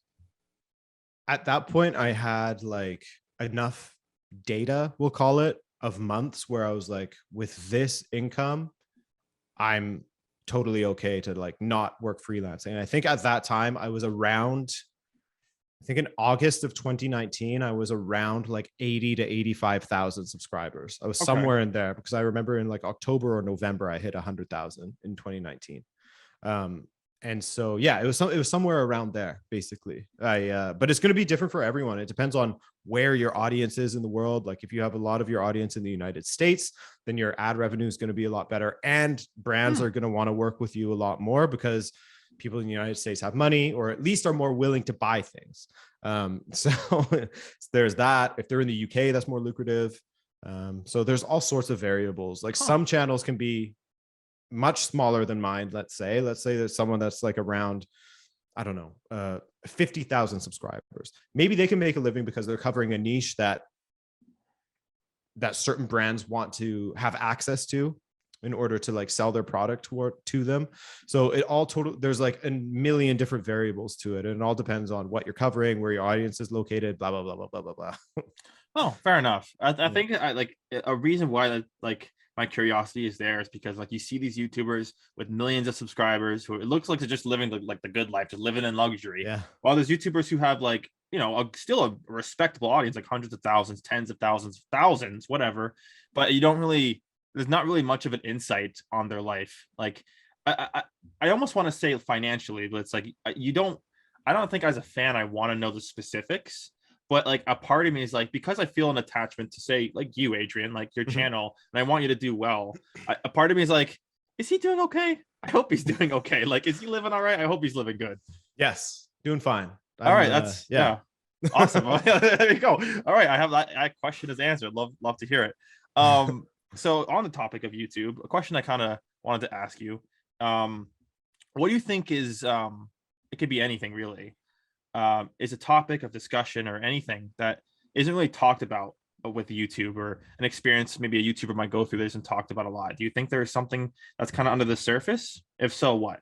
at that point I had like enough data, we'll call it, of months where I was like, with this income, I'm totally okay to like not work freelancing. And I think at that time I was around, I think in August of 2019, I was around like 80 to 85,000 subscribers. I was Okay. somewhere in there because I remember in like October or November, I hit 100,000 in 2019. Um, and so, yeah, it was somewhere around there, basically. But it's going to be different for everyone. It depends on where your audience is in the world. Like if you have a lot of your audience in the United States, then your ad revenue is going to be a lot better, and brands are going to want to work with you a lot more because people in the United States have money, or at least are more willing to buy things. So there's that. If they're in the UK, that's more lucrative. So there's all sorts of variables. Like some channels can be much smaller than mine. Let's say there's someone that's like around, I don't know, 50,000 subscribers. Maybe they can make a living because they're covering a niche that certain brands want to have access to in order to like sell their product to them. So it all there's like a million different variables to it. And it all depends on what you're covering, where your audience is located, blah, blah, blah, blah, blah, blah, blah. Oh, fair enough. I Yeah. think I like a reason why like my curiosity is there is because like you see these YouTubers with millions of subscribers who it looks like they're just living like the good life, just living in luxury. Yeah. While there's YouTubers who have like, you know, still a respectable audience, like hundreds of thousands, tens of thousands, thousands, whatever. But you don't really, there's not really much of an insight on their life. Like I almost want to say financially, but it's like you don't. I don't think as a fan I want to know the specifics, but like a part of me is like, because I feel an attachment to say like you, Adrian, like your channel, and I want you to do well. A part of me is like, is he doing okay? I hope he's doing okay. Like, is he living all right? I hope he's living good. Yes, doing fine. All right, that's yeah. awesome. There you go. All right, I have that question is answered. Love to hear it. So on the topic of YouTube, a question I kind of wanted to ask you, what do you think is it could be anything really, is a topic of discussion or anything that isn't really talked about with YouTube, or an experience maybe a YouTuber might go through that isn't talked about a lot? Do you think there's something that's kind of under the surface? If so, what?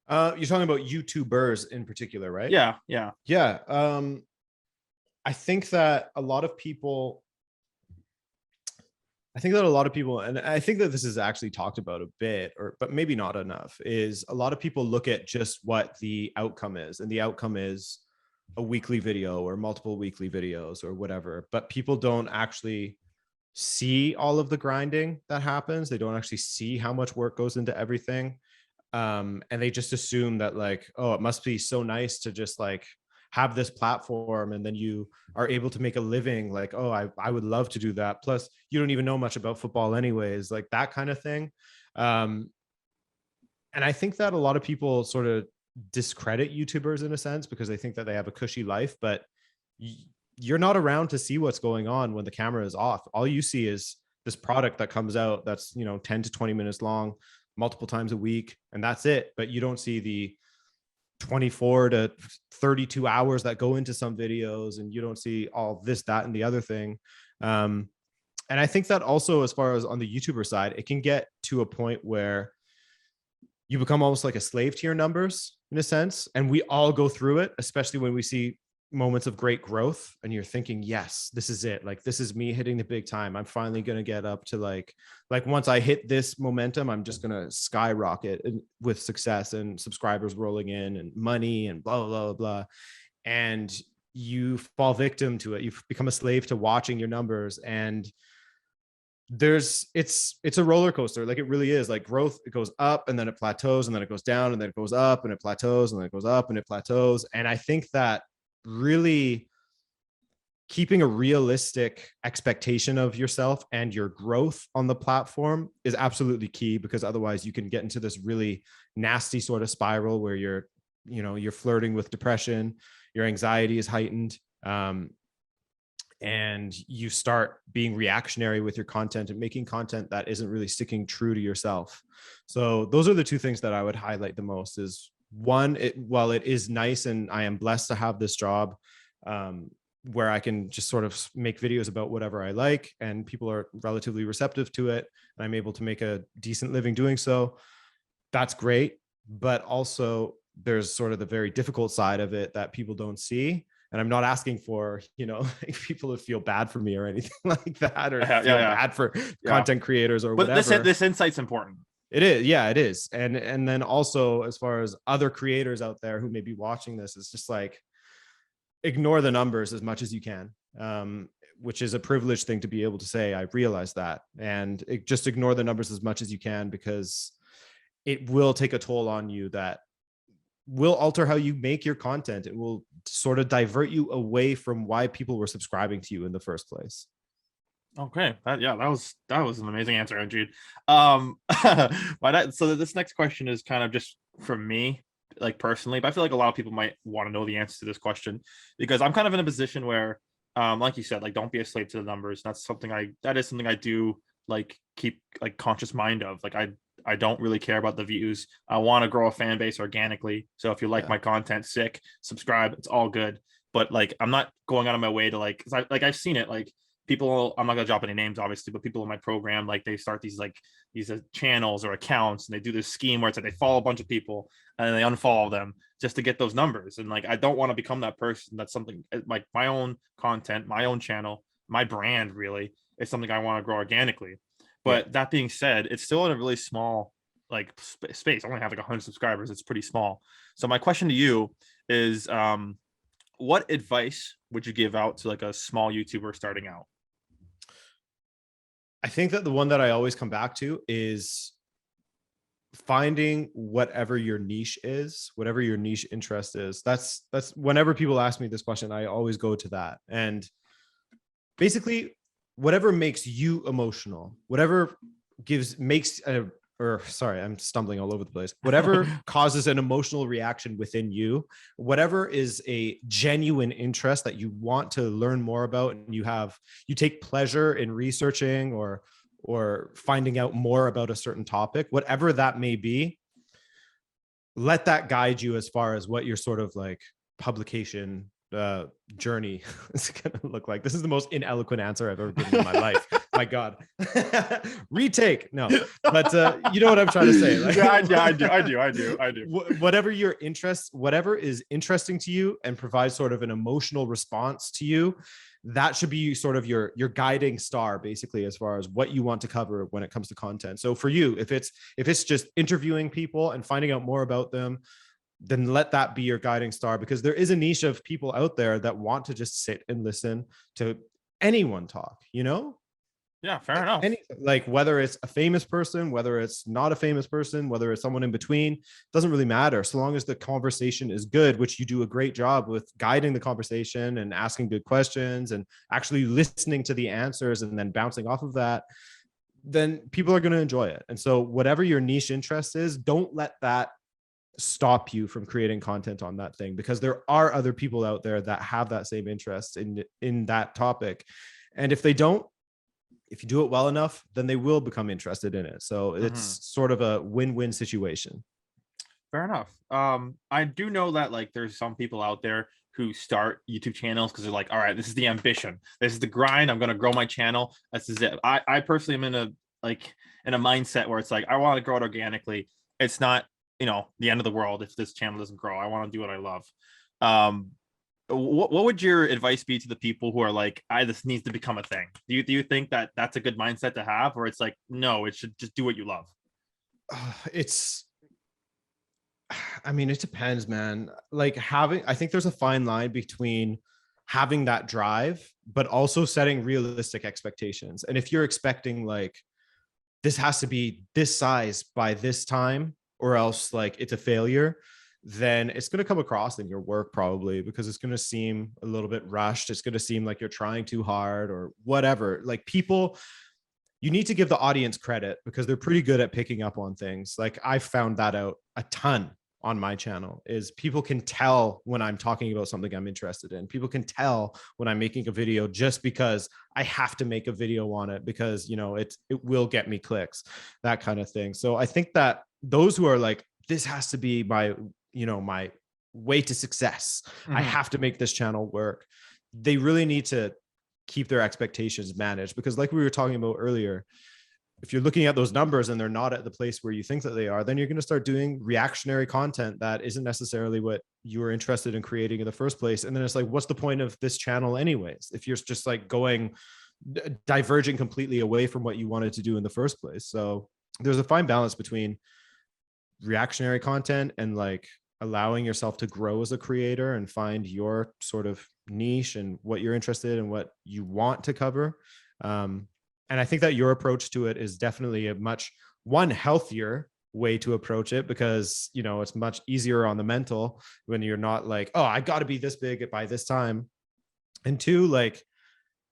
You're talking about YouTubers in particular, right? Yeah, yeah. Yeah. I think that a lot of people, and I think that this is actually talked about a bit, but maybe not enough, is a lot of people look at just what the outcome is, and the outcome is a weekly video or multiple weekly videos or whatever. But people don't actually see all of the grinding that happens. They don't actually see how much work goes into everything. And they just assume that like, oh, it must be so nice to just like have this platform and then you are able to make a living. Like, oh, I would love to do that. Plus you don't even know much about football anyways, like that kind of thing. And I think that a lot of people sort of discredit YouTubers in a sense because they think that they have a cushy life, but you're not around to see what's going on when the camera is off. All you see is this product that comes out that's, 10 to 20 minutes long, multiple times a week, and that's it. But you don't see the 24 to 32 hours that go into some videos, and you don't see all this, that, and the other thing. And I think that also, as far as on the YouTuber side, it can get to a point where you become almost like a slave to your numbers in a sense. And we all go through it, especially when we see moments of great growth and you're thinking, yes, this is it. Like, this is me hitting the big time. I'm finally going to get up to like once I hit this momentum, I'm just going to skyrocket with success and subscribers rolling in and money and blah, blah, blah, blah. And you fall victim to it. You've become a slave to watching your numbers, and it's a roller coaster. Like, it really is. Like, growth, it goes up and then it plateaus and then it goes down and then it goes up and it plateaus and then it goes up and it plateaus. And I think that really keeping a realistic expectation of yourself and your growth on the platform is absolutely key, because otherwise you can get into this really nasty sort of spiral where you're flirting with depression, your anxiety is heightened, and you start being reactionary with your content and making content that isn't really sticking true to yourself. So those are the two things that I would highlight the most. Is one, while it is nice and I am blessed to have this job, where I can just sort of make videos about whatever I like and people are relatively receptive to it, and I'm able to make a decent living doing so, that's great. But also there's sort of the very difficult side of it that people don't see. And I'm not asking for, people to feel bad for me or anything like that, or feel bad for content creators or but whatever. This insight's important. It is. Yeah, it is. And then also, as far as other creators out there who may be watching this, it's just like, ignore the numbers as much as you can, which is a privileged thing to be able to say. I realize that. And just ignore the numbers as much as you can, because it will take a toll on you that will alter how you make your content. It will sort of divert you away from why people were subscribing to you in the first place. Okay, that was an amazing answer, Andrew. So this next question is kind of just from me, like personally, but I feel like a lot of people might want to know the answer to this question, because I'm kind of in a position where, like you said, like, don't be a slave to the numbers. That is something I do like keep like conscious mind of. Like I don't really care about the views. I want to grow a fan base organically. So if you like my content, sick, subscribe, it's all good. But like, I'm not going out of my way to like, 'cause I've seen it, like people, I'm not gonna drop any names obviously, but people in my program, like they start these channels or accounts, and they do this scheme where it's like they follow a bunch of people and they unfollow them just to get those numbers. And like, I don't want to become that person. That's something like my own content, my own channel, my brand really is something I want to grow organically. But that being said, it's still in a really small like space. I only have like 100 subscribers. It's pretty small. So my question to you is, what advice would you give out to like a small YouTuber starting out? I think that the one that I always come back to is finding whatever your niche is, whatever your niche interest is. That's whenever people ask me this question, I always go to that. And basically, whatever makes you emotional, whatever I'm stumbling all over the place. Whatever causes an emotional reaction within you, whatever is a genuine interest that you want to learn more about, and you take pleasure in researching or finding out more about a certain topic, whatever that may be, let that guide you as far as what your sort of like publication journey is gonna look like. This is the most ineloquent answer I've ever given in my life. My God. Retake. No, but you know what I'm trying to say. Like, I do. Whatever your interest, whatever is interesting to you and provides sort of an emotional response to you, that should be sort of your guiding star, basically, as far as what you want to cover when it comes to content. So for you, if it's just interviewing people and finding out more about them, then let that be your guiding star, because there is a niche of people out there that want to just sit and listen to anyone talk, Yeah, fair enough. Like whether it's a famous person, whether it's not a famous person, whether it's someone in between, doesn't really matter. So long as the conversation is good, which you do a great job with guiding the conversation and asking good questions and actually listening to the answers and then bouncing off of that, then people are going to enjoy it. And so whatever your niche interest is, don't let that stop you from creating content on that thing, because there are other people out there that have that same interest in that topic. And if you do it well enough, then they will become interested in it. So it's sort of a win-win situation. Fair enough. I do know that like there's some people out there who start YouTube channels because they're like, all right, this is the ambition, this is the grind, I'm going to grow my channel, this is it. I personally am in a mindset where it's like, I want to grow it organically. It's not the end of the world if this channel doesn't grow. I want to do what I love. What would your advice be to the people who are like, this needs to become a thing? Do you think that that's a good mindset to have, or it's like, no, it should just do what you love? It depends, man. Like I think there's a fine line between having that drive, but also setting realistic expectations. And if you're expecting like, this has to be this size by this time, or else like it's a failure, then it's going to come across in your work probably, because it's going to seem a little bit rushed. It's going to seem like you're trying too hard or whatever. Like people, you need to give the audience credit because they're pretty good at picking up on things. Like I found that out a ton on my channel, is people can tell when I'm talking about something I'm interested in. People can tell when I'm making a video just because I have to make a video on it because, you know, it will get me clicks, that kind of thing. So I think that those who are like, this has to be my, you know, my way to success. I have to make this channel work. They really need to keep their expectations managed, because like we were talking about earlier, if you're looking at those numbers and they're not at the place where you think that they are, then you're going to start doing reactionary content that isn't necessarily what you were interested in creating in the first place. And then it's like, what's the point of this channel anyways, if you're just like going diverging completely away from what you wanted to do in the first place? So there's a fine balance between reactionary content and like allowing yourself to grow as a creator and find your sort of niche and what you're interested in, what you want to cover. And I think that your approach to it is definitely a much healthier way to approach it, because, you know, it's much easier on the mental when you're not like, oh, I got to be this big by this time. And two, like,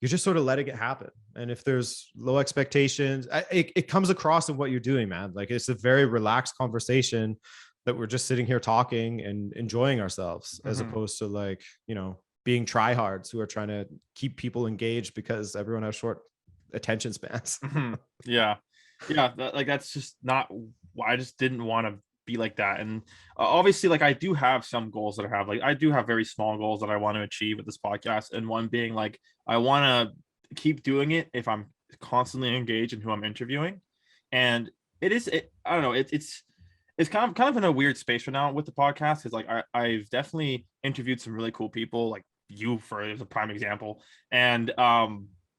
you're just sort of letting it happen. And if there's low expectations, it comes across in what you're doing, man. Like it's a very relaxed conversation that we're just sitting here talking and enjoying ourselves, as opposed to like, you know, being tryhards who are trying to keep people engaged because everyone has short attention spans. Yeah. Like that's just not why. I just didn't want to be like that. And obviously, like I do have some goals that I have. Like I do have very small goals that I want to achieve with this podcast, and one being like I want to keep doing it if I'm constantly engaged in who I'm interviewing. And I don't know, it's kind of in a weird space right now with the podcast, because like I've definitely interviewed some really cool people, like you for as a prime example, and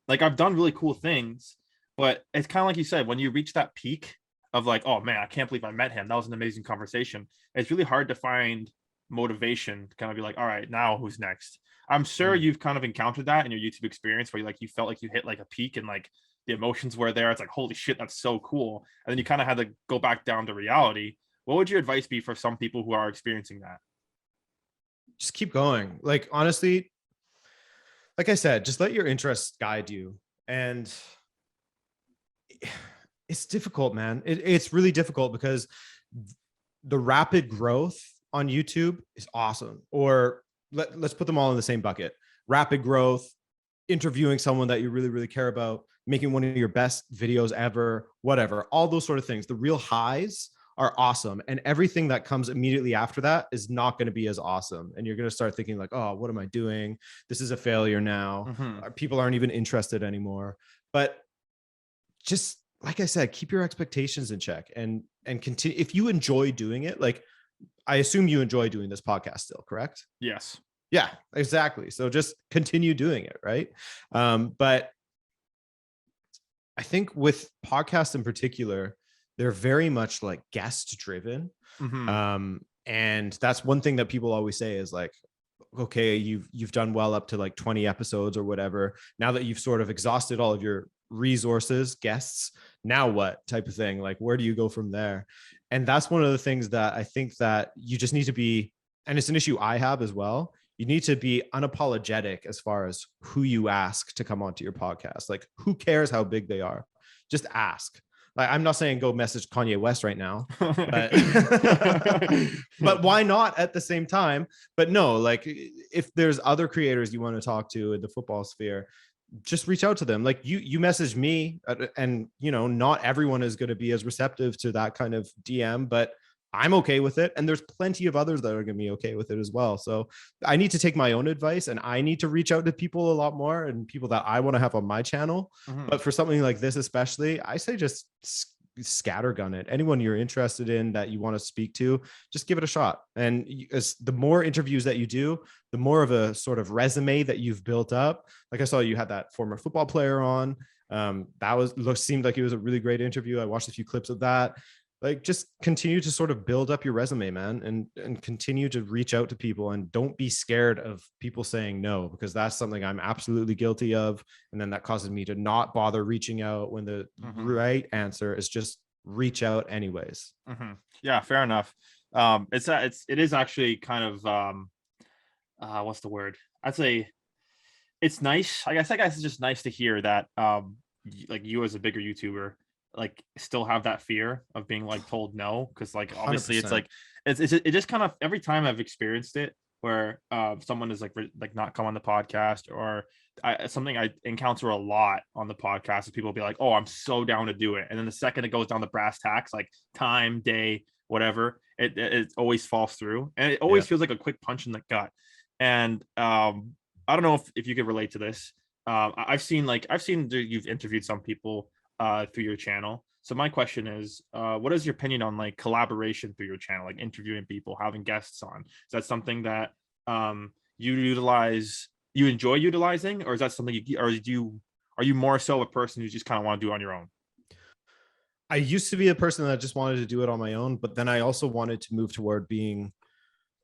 like I've done really cool things, but it's kind of like you said, when you reach that peak of like, oh man, I can't believe I met him, that was an amazing conversation, it's really hard to find motivation to kind of be like, all right, now who's next? I'm sure you've kind of encountered that in your YouTube experience where you felt like you hit like a peak and like the emotions were there. It's like, holy shit, that's so cool. And then you kind of had to go back down to reality. What would your advice be for some people who are experiencing that? Just keep going. Like, honestly, like I said, just let your interests guide you. And it's difficult, man. It's really difficult because the rapid growth on YouTube is awesome. Or let's put them all in the same bucket. Rapid growth, interviewing someone that you really, really care about, making one of your best videos ever, whatever, all those sort of things. The real highs are awesome. And everything that comes immediately after that is not going to be as awesome. And you're going to start thinking like, oh, what am I doing? This is a failure now. People aren't even interested anymore. But just like I said, keep your expectations in check and continue. If you enjoy doing it, like I assume you enjoy doing this podcast still, correct? Yes. Yeah, exactly. So just continue doing it. Right. But I think with podcasts in particular, they're very much like guest driven. And that's one thing that people always say is like, okay, you've done well up to like 20 episodes or whatever. Now that you've sort of exhausted all of your resources, guests, now what type of thing? Like, where do you go from there? And that's one of the things that I think that you just need to be, and it's an issue I have as well. You need to be unapologetic as far as who you ask to come onto your podcast. Like, who cares how big they are? Just ask. Like, I'm not saying go message Kanye West right now, but, but why not at the same time? But no, like if there's other creators you want to talk to in the football sphere, just reach out to them. Like you message me, and you know, not everyone is going to be as receptive to that kind of DM, but I'm okay with it. And there's plenty of others that are going to be okay with it as well. So I need to take my own advice, and I need to reach out to people a lot more, and people that I want to have on my channel. But for something like this, especially, I say just scattergun it. Anyone you're interested in that you want to speak to, just give it a shot. And as the more interviews that you do, the more of a sort of resume that you've built up. Like I saw you had that former football player on. That seemed like it was a really great interview. I watched a few clips of that. Like, just continue to sort of build up your resume, man, and continue to reach out to people, and don't be scared of people saying no, because that's something I'm absolutely guilty of. And then that causes me to not bother reaching out when the right answer is just reach out anyways. Yeah, fair enough. It is actually kind of what's the word? I'd say it's nice. I guess it's just nice to hear that like you as a bigger YouTuber like still have that fear of being like told no, because like obviously it's 100%. like it just kind of every time I've experienced it where someone is like not come on the podcast, or something I encounter a lot on the podcast is people be like, oh, I'm so down to do it, and then the second it goes down the brass tacks, like time, day, whatever, it always falls through, and it Yeah. always feels like a quick punch in the gut. And I don't know if you could relate to this. I've seen you've interviewed some people through your channel. So my question is, what is your opinion on like collaboration through your channel, like interviewing people, having guests on? Is that something that you enjoy utilizing, or is that something are you more so a person who just kind of want to do on your own? I used to be a person that just wanted to do it on my own, but then I also wanted to move toward being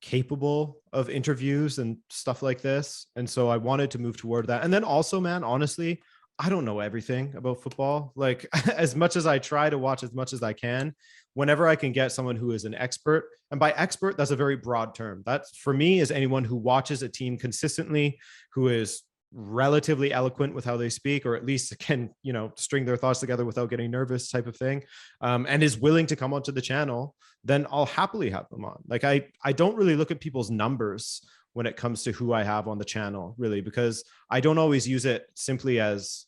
capable of interviews and stuff like this. And so I wanted to move toward that. And then also, man, honestly, I don't know everything about football. Like as much as I try to watch as much as I can, whenever I can get someone who is an expert, and by expert, that's a very broad term. That's for me is anyone who watches a team consistently, who is relatively eloquent with how they speak, or at least can, string their thoughts together without getting nervous type of thing, and is willing to come onto the channel, then I'll happily have them on. Like I don't really look at people's numbers when it comes to who I have on the channel, really, because I don't always use it simply as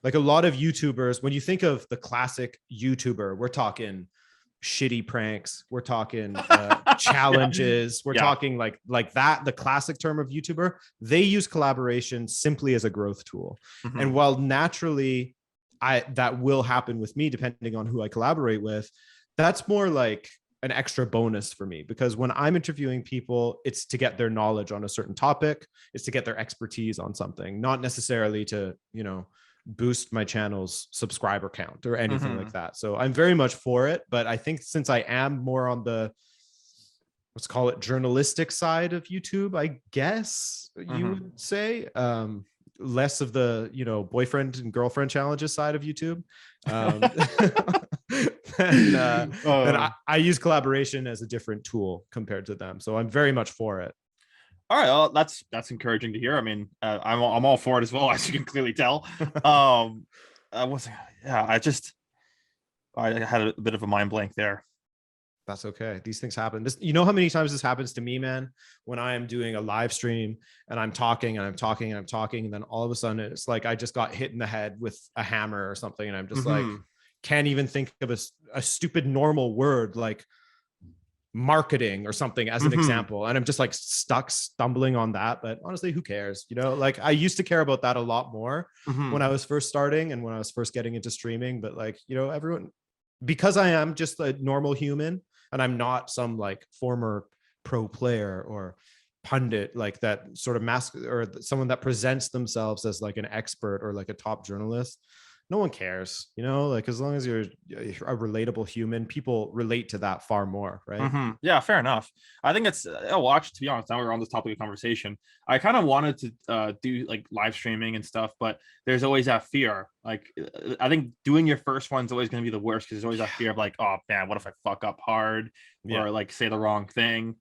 like a lot of YouTubers. When you think of the classic YouTuber, we're talking shitty pranks, we're talking challenges, we're talking like that, the classic term of YouTuber. They use collaboration simply as a growth tool. Mm-hmm. And while naturally that will happen with me depending on who I collaborate with, that's more like an extra bonus for me, because when I'm interviewing people, it's to get their knowledge on a certain topic, it's to get their expertise on something, not necessarily to boost my channel's subscriber count or anything like that. So I'm very much for it, but I think since I am more on the, let's call it, journalistic side of YouTube, I guess you would say, less of the boyfriend and girlfriend challenges side of YouTube, then I use collaboration as a different tool compared to them. So I'm very much for it. All right, well, that's encouraging to hear. I mean, I'm all for it as well, as you can clearly tell. I had a bit of a mind blank there. That's okay. These things happen. You know how many times this happens to me, man, when I am doing a live stream and I'm talking and I'm talking and I'm talking, and then all of a sudden it's like I just got hit in the head with a hammer or something, and I'm just like, can't even think of a stupid normal word like marketing or something as an example, and I'm just like stumbling on that. But honestly, who cares? Like I used to care about that a lot more when I was first starting and when I was first getting into streaming. But like, everyone, because I am just a normal human and I'm not some like former pro player or pundit, like that sort of mask, or someone that presents themselves as like an expert or like a top journalist, no one cares, like as long as you're a relatable human, people relate to that far more, right? Yeah, fair enough. I think it's watch, to be honest, now we're on this topic of conversation, I kind of wanted to do like live streaming and stuff, but there's always that fear. Like I think doing your first one's always going to be the worst, because there's always that fear of like, oh man, what if I fuck up hard or like say the wrong thing.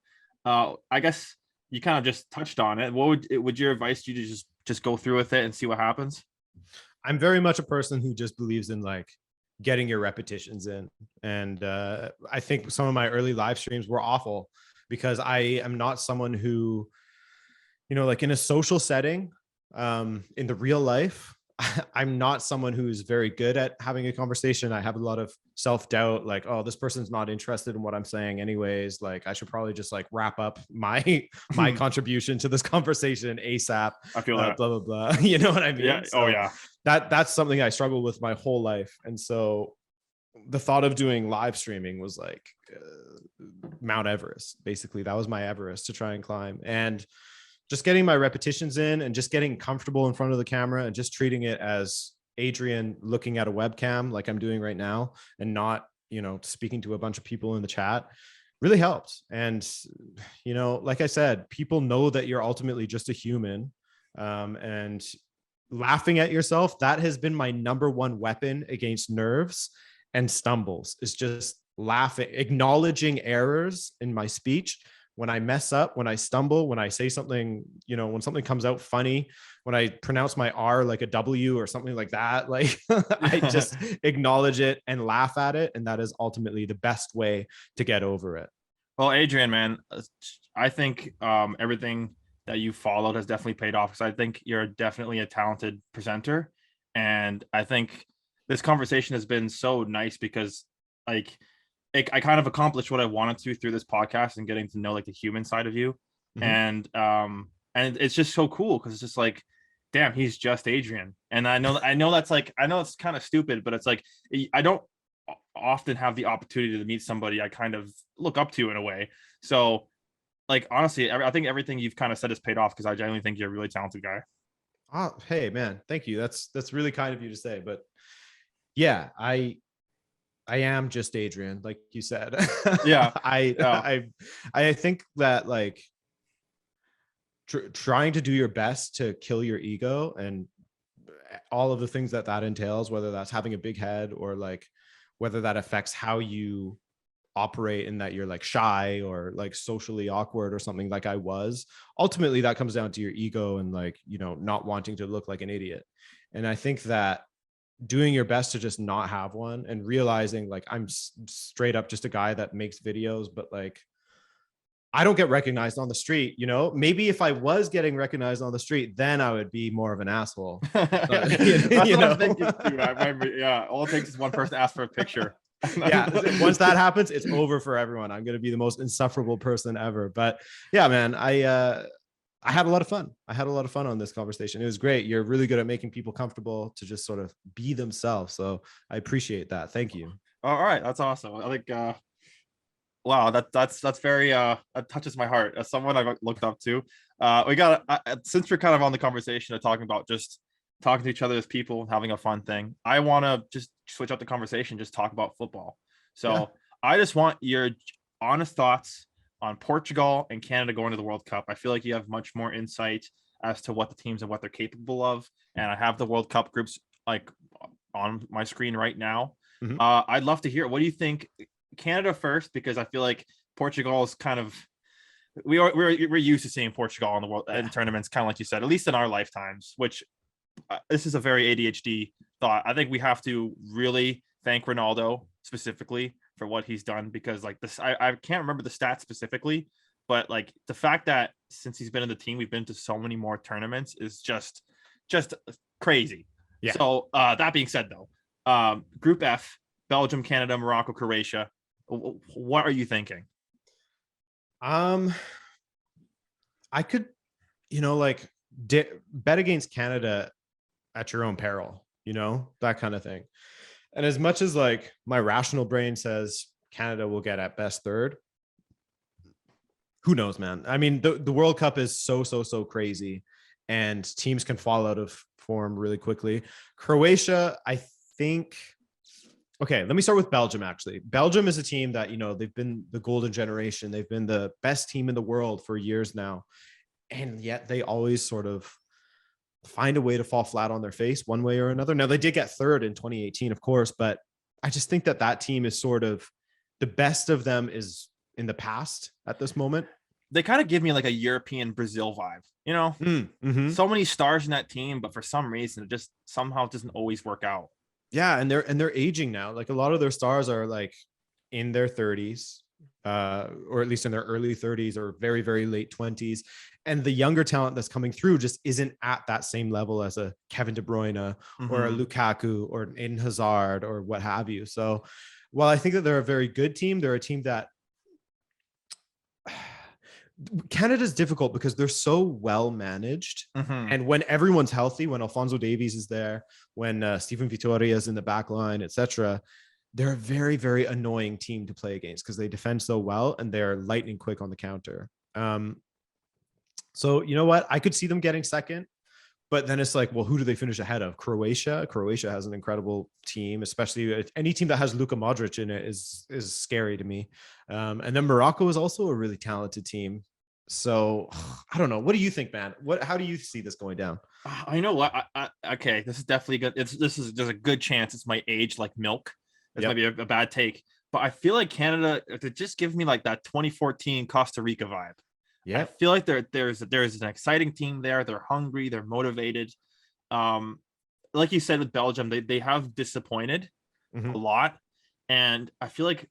I guess you kind of just touched on it. What would your advice to you to just go through with it and see what happens? I'm very much a person who just believes in like getting your repetitions in. And I think some of my early live streams were awful because I am not someone who, like in a social setting, in the real life, I'm not someone who's very good at having a conversation. I have a lot of self-doubt, like, oh, this person's not interested in what I'm saying anyways. Like I should probably just like wrap up my contribution to this conversation ASAP. I feel that. Blah, blah, blah. You know what I mean? Yeah. So yeah. That's something I struggled with my whole life. And so the thought of doing live streaming was like Mount Everest. Basically, that was my Everest to try and climb. And just getting my repetitions in and just getting comfortable in front of the camera and just treating it as Adrian looking at a webcam like I'm doing right now, and not, speaking to a bunch of people in the chat, really helped. And, like I said, people know that you're ultimately just a human, and laughing at yourself, that has been my number one weapon against nerves and stumbles, is just laughing, acknowledging errors in my speech. When I mess up, when I stumble, when I say something, when something comes out funny, when I pronounce my R like a W or something like that, like I just acknowledge it and laugh at it. And that is ultimately the best way to get over it. Well, Adrian, man, I think everything that you followed has definitely paid off, because I think you're definitely a talented presenter. And I think this conversation has been so nice because like I kind of accomplished what I wanted to through this podcast and getting to know like the human side of you. And it's just so cool because it's just like, damn, he's just Adrian. And I know that's like, I know it's kind of stupid, but it's like, I don't often have the opportunity to meet somebody I kind of look up to in a way. So like, honestly, I think everything you've kind of said has paid off, because I genuinely think you're a really talented guy. Oh, hey man, thank you. That's really kind of you to say. But yeah, I am just Adrian, like you said. Yeah. I think that like trying to do your best to kill your ego and all of the things that entails, whether that's having a big head or like whether that affects how you operate in that you're like shy or like socially awkward or something like I was, ultimately that comes down to your ego and like, not wanting to look like an idiot. And I think that doing your best to just not have one and realizing like I'm straight up just a guy that makes videos, but like I don't get recognized on the street, maybe if I was getting recognized on the street, then I would be more of an asshole. That's what I'm thinking too. I remember, yeah, all it takes is one person to ask for a picture. Yeah, once that happens, it's over for everyone. I'm going to be the most insufferable person ever. But yeah, man, I had a lot of fun. I had a lot of fun on this conversation. It was great. You're really good at making people comfortable to just sort of be themselves. So I appreciate that. Thank you. All right, that's awesome. I think wow, that's very that touches my heart as someone I've looked up to. We got since we're kind of on the conversation of talking about just talking to each other as people, having a fun thing, I want to just switch up the conversation, just talk about football. So yeah. I just want your honest thoughts on Portugal and Canada going to the World Cup. I feel like you have much more insight as to what the teams and what they're capable of. And I have the World Cup groups like on my screen right now. I'd love to hear, what do you think? Canada first, because I feel like Portugal is kind of, we're used to seeing Portugal in the world in tournaments, kind of like you said, at least in our lifetimes, which this is a very ADHD thought. I think we have to really thank Ronaldo specifically for what he's done, because like this, I can't remember the stats specifically, but like the fact that since he's been in the team, we've been to so many more tournaments is just crazy. Yeah. So that being said though, Group F, Belgium, Canada, Morocco, Croatia. What are you thinking? I could, like bet against Canada at your own peril, that kind of thing. And as much as like my rational brain says Canada will get at best third, who knows, man? I mean, the World Cup is so crazy and teams can fall out of form really quickly. Croatia, I think. Okay, let me start with Belgium, actually. Belgium is a team that, they've been the golden generation. They've been the best team in the world for years now. And yet they always sort of find a way to fall flat on their face one way or another. Now, they did get third in 2018, of course, but I just think that team is sort of, the best of them is in the past at this moment. They kind of give me like a European Brazil vibe, So many stars in that team, but for some reason, it just somehow doesn't always work out. Yeah, and they're aging now. Like a lot of their stars are like in their 30s, or at least in their early 30s or very, very late 20s. And the younger talent that's coming through just isn't at that same level as a Kevin De Bruyne or a Lukaku or an Eden Hazard or what have you. So while I think that they're a very good team, they're a team that Canada's difficult because they're so well managed. And when everyone's healthy, when Alphonso Davies is there, when Stephen Vitória is in the back line, etc., they're a very, very annoying team to play against because they defend so well and they're lightning quick on the counter. So you know what? I could see them getting second, but then it's like, well, who do they finish ahead of? Croatia. Croatia has an incredible team, especially any team that has Luka Modric in it is scary to me. And then Morocco is also a really talented team. So I don't know. What do you think, man? How do you see this going down? I know what. Okay, this is definitely good. There's a good chance it's my age like milk. This might be a bad take, but I feel like Canada, it just gives me like that 2014 Costa Rica vibe. I Yeah. feel like there's an exciting team there. They're hungry. They're motivated. Um, like you said with Belgium, they have disappointed Mm-hmm. a lot, and I feel like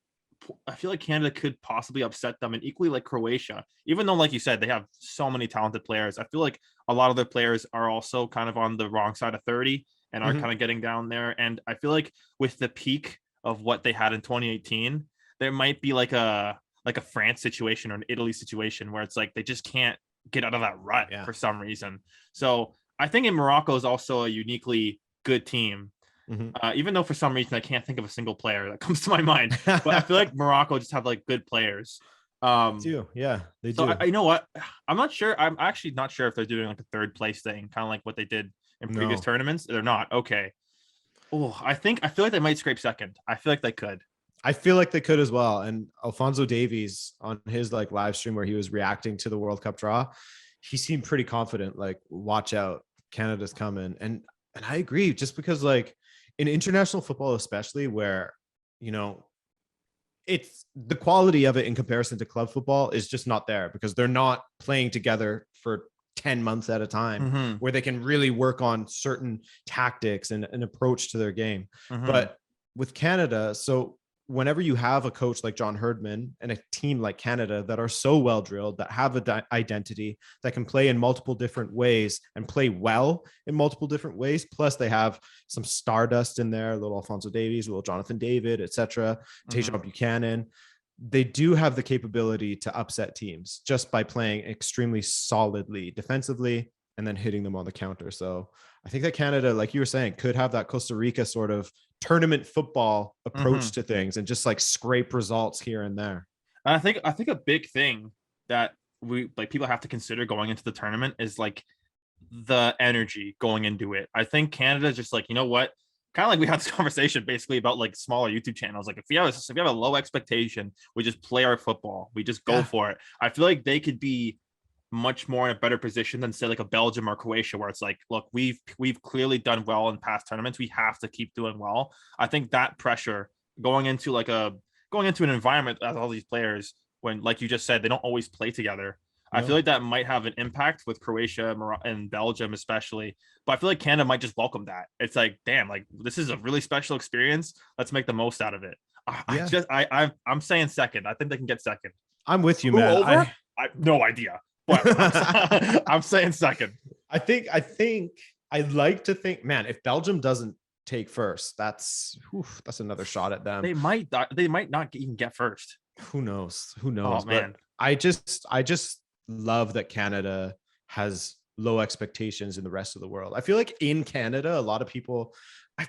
Canada could possibly upset them, and equally like Croatia. Even though, like you said, they have so many talented players, I feel like a lot of their players are also kind of on the wrong side of 30 and are Mm-hmm. kind of getting down there. And I feel like with the peak of what they had in 2018, there might be like a France situation or an Italy situation where it's like they just can't get out of that rut Yeah. for some reason. So I think in Morocco is also a uniquely good team. Mm-hmm. Even though for some reason I can't think of a single player that comes to my mind, but I feel like Morocco just have like good players. They do. Yeah, they So do. you know what? I'm not sure. I'm actually not sure if they're doing like a third place thing, kind of like what they did in previous No, tournaments. They're not. Okay. Oh, I feel like they might scrape second. I feel like they could. I feel like they could as well. And Alfonso Davies on his like live stream where he was reacting to the World Cup draw, he seemed pretty confident. Like, watch out, Canada's coming. And I agree, just because like in international football, especially where you know it's the quality of it in comparison to club football is just not there because they're not playing together for 10 months at a time Mm-hmm. where they can really work on certain tactics and an approach to their game. Mm-hmm. But with Canada, so whenever you have a coach like John Herdman and a team like Canada that are so well drilled, that have an identity, that can play in multiple different ways and play well in multiple different ways, plus they have some stardust in there, little Alfonso Davies, little Jonathan David, etc., Tajon Buchanan, they do have the capability to upset teams just by playing extremely solidly defensively and then hitting them on the counter. So I think that Canada, like you were saying, could have that Costa Rica sort of tournament football approach to things and just like scrape results here and there. And I think a big thing that we like people have to consider going into the tournament is like the energy going into it. I think Canada just like, you know what? Kind of like we had this conversation basically about like smaller YouTube channels. Like if we have a low expectation, we just play our football. We just go for it. I feel like they could be much more in a better position than say like a Belgium or Croatia, where it's like, look, we've clearly done well in past tournaments. We have to keep doing well. I think that pressure going into an environment as all these players, when like you just said, they don't always play together. I feel like that might have an impact with Croatia and Belgium, especially. But I feel like Canada might just welcome that. It's like, damn, like this is a really special experience. Let's make the most out of it. I'm saying second. I think they can get second. I'm with you, Who man. over? I have no idea. But I'm saying second. I think I'd like to think, man, if Belgium doesn't take first, that's another shot at them. They might not even get first. Who knows? Oh, man. But I just love that Canada has low expectations in the rest of the world. I feel like in Canada, a lot of people, I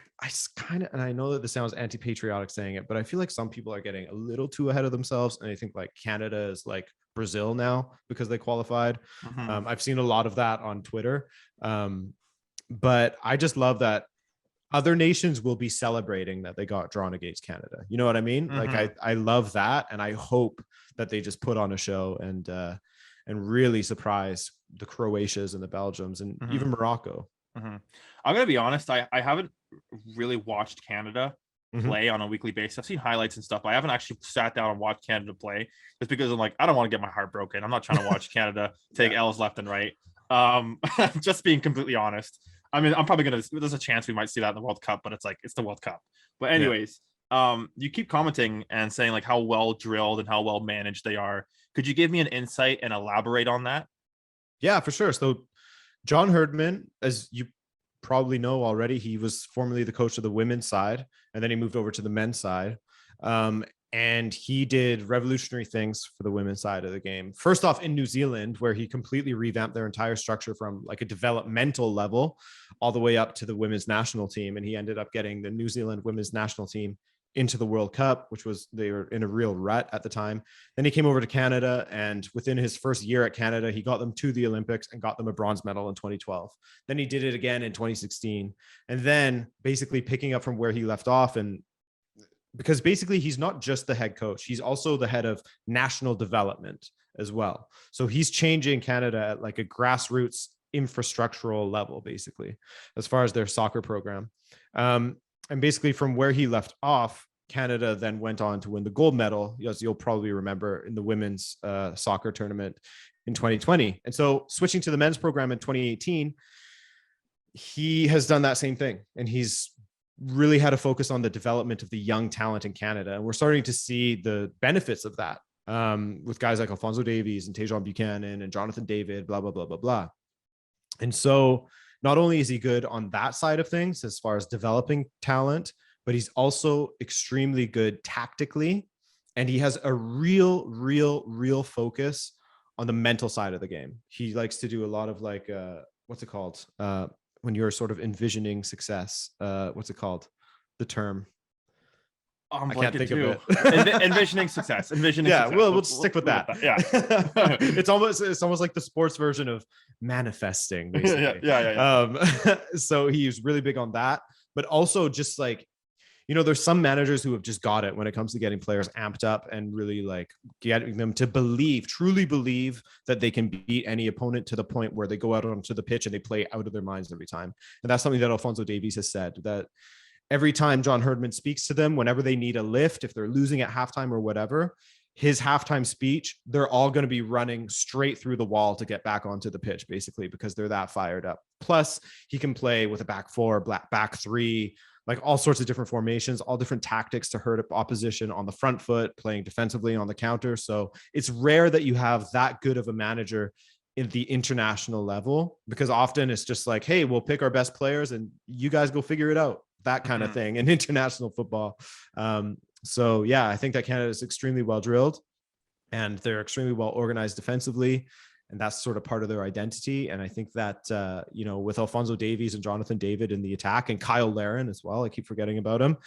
kind of, and I know that this sounds anti-patriotic saying it, but I feel like some people are getting a little too ahead of themselves. And I think like Canada is like Brazil now because they qualified. I've seen a lot of that on Twitter. But I just love that other nations will be celebrating that they got drawn against Canada. You know what I mean? Like I love that. And I hope that they just put on a show and really surprise the Croatias and the Belgiums and even Morocco. I'm gonna be honest, I haven't really watched Canada play on a weekly basis. I've seen highlights and stuff, but I haven't actually sat down and watched Canada play, just because I'm like, I don't want to get my heart broken. I'm not trying to watch Canada take L's left and right. Just being completely honest. I mean, I'm probably gonna, there's a chance we might see that in the World Cup, but it's like, it's the World Cup. But anyways, you keep commenting and saying like how well drilled and how well managed they are. Could you give me an insight and elaborate on that? Yeah, for sure. So John Herdman, as you probably know already, he was formerly the coach of the women's side, and then he moved over to the men's side. And he did revolutionary things for the women's side of the game. First off, in New Zealand, where he completely revamped their entire structure from like a developmental level all the way up to the women's national team. And he ended up getting the New Zealand women's national team into the World Cup, which was, they were in a real rut at the time. Then he came over to Canada, and within his first year at Canada, he got them to the Olympics and got them a bronze medal in 2012. Then he did it again in 2016. And then basically picking up from where he left off, and because basically he's not just the head coach, he's also the head of national development as well. So he's changing Canada at like a grassroots infrastructural level, basically, as far as their soccer program. And basically from where he left off, Canada then went on to win the gold medal, as you'll probably remember, in the women's soccer tournament in 2020. And so switching to the men's program in 2018, he has done that same thing. And he's really had a focus on the development of the young talent in Canada. And we're starting to see the benefits of that with guys like Alphonso Davies and Tajon Buchanan and Jonathan David, blah, blah, blah, blah, blah. And so not only is he good on that side of things as far as developing talent, but he's also extremely good tactically. And he has a real focus on the mental side of the game. He likes to do a lot of like, what's it called? When you're sort of envisioning success, what's it called? The term. I can't think of it. Envisioning success. Yeah, success. we'll stick with that. Yeah. It's almost like the sports version of manifesting, basically. Yeah. So he's really big on that, but also just like, you know, there's some managers who have just got it when it comes to getting players amped up and really like getting them to truly believe that they can beat any opponent to the point where they go out onto the pitch and they play out of their minds every time. And that's something that Alphonso Davies has said, that every time John Herdman speaks to them, whenever they need a lift, if they're losing at halftime or whatever, his halftime speech, they're all going to be running straight through the wall to get back onto the pitch, basically, because they're that fired up. Plus, he can play with a back four, back three, like all sorts of different formations, all different tactics to hurt opposition on the front foot, playing defensively on the counter. So it's rare that you have that good of a manager in the international level, because often it's just like, hey, we'll pick our best players and you guys go figure it out. That kind of thing in international football. So yeah, I think that Canada is extremely well drilled and they're extremely well organized defensively. And that's sort of part of their identity. And I think that, you know, with Alphonso Davies and Jonathan David in the attack and Kyle Larin as well, I keep forgetting about him,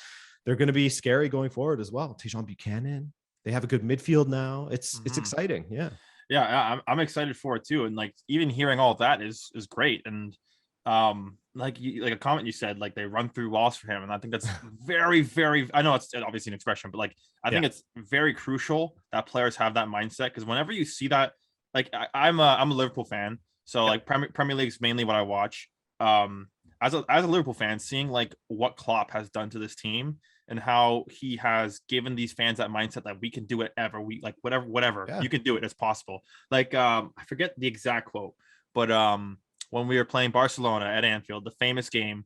they're going to be scary going forward as well. Tajon Buchanan, they have a good midfield now. It's exciting. Yeah. Yeah. I'm excited for it too. And like, even hearing all of that is great. And like a comment you said, like they run through walls for him. And I think that's very, I know it's obviously an expression, but like, I think it's very crucial that players have that mindset. Because whenever you see that, like I'm a Liverpool fan, so like Premier League is mainly what I watch. As a Liverpool fan, seeing like what Klopp has done to this team and how he has given these fans that mindset that we can do it ever, we like whatever you can do it, it's possible. Like I forget the exact quote, but when we were playing Barcelona at Anfield, the famous game,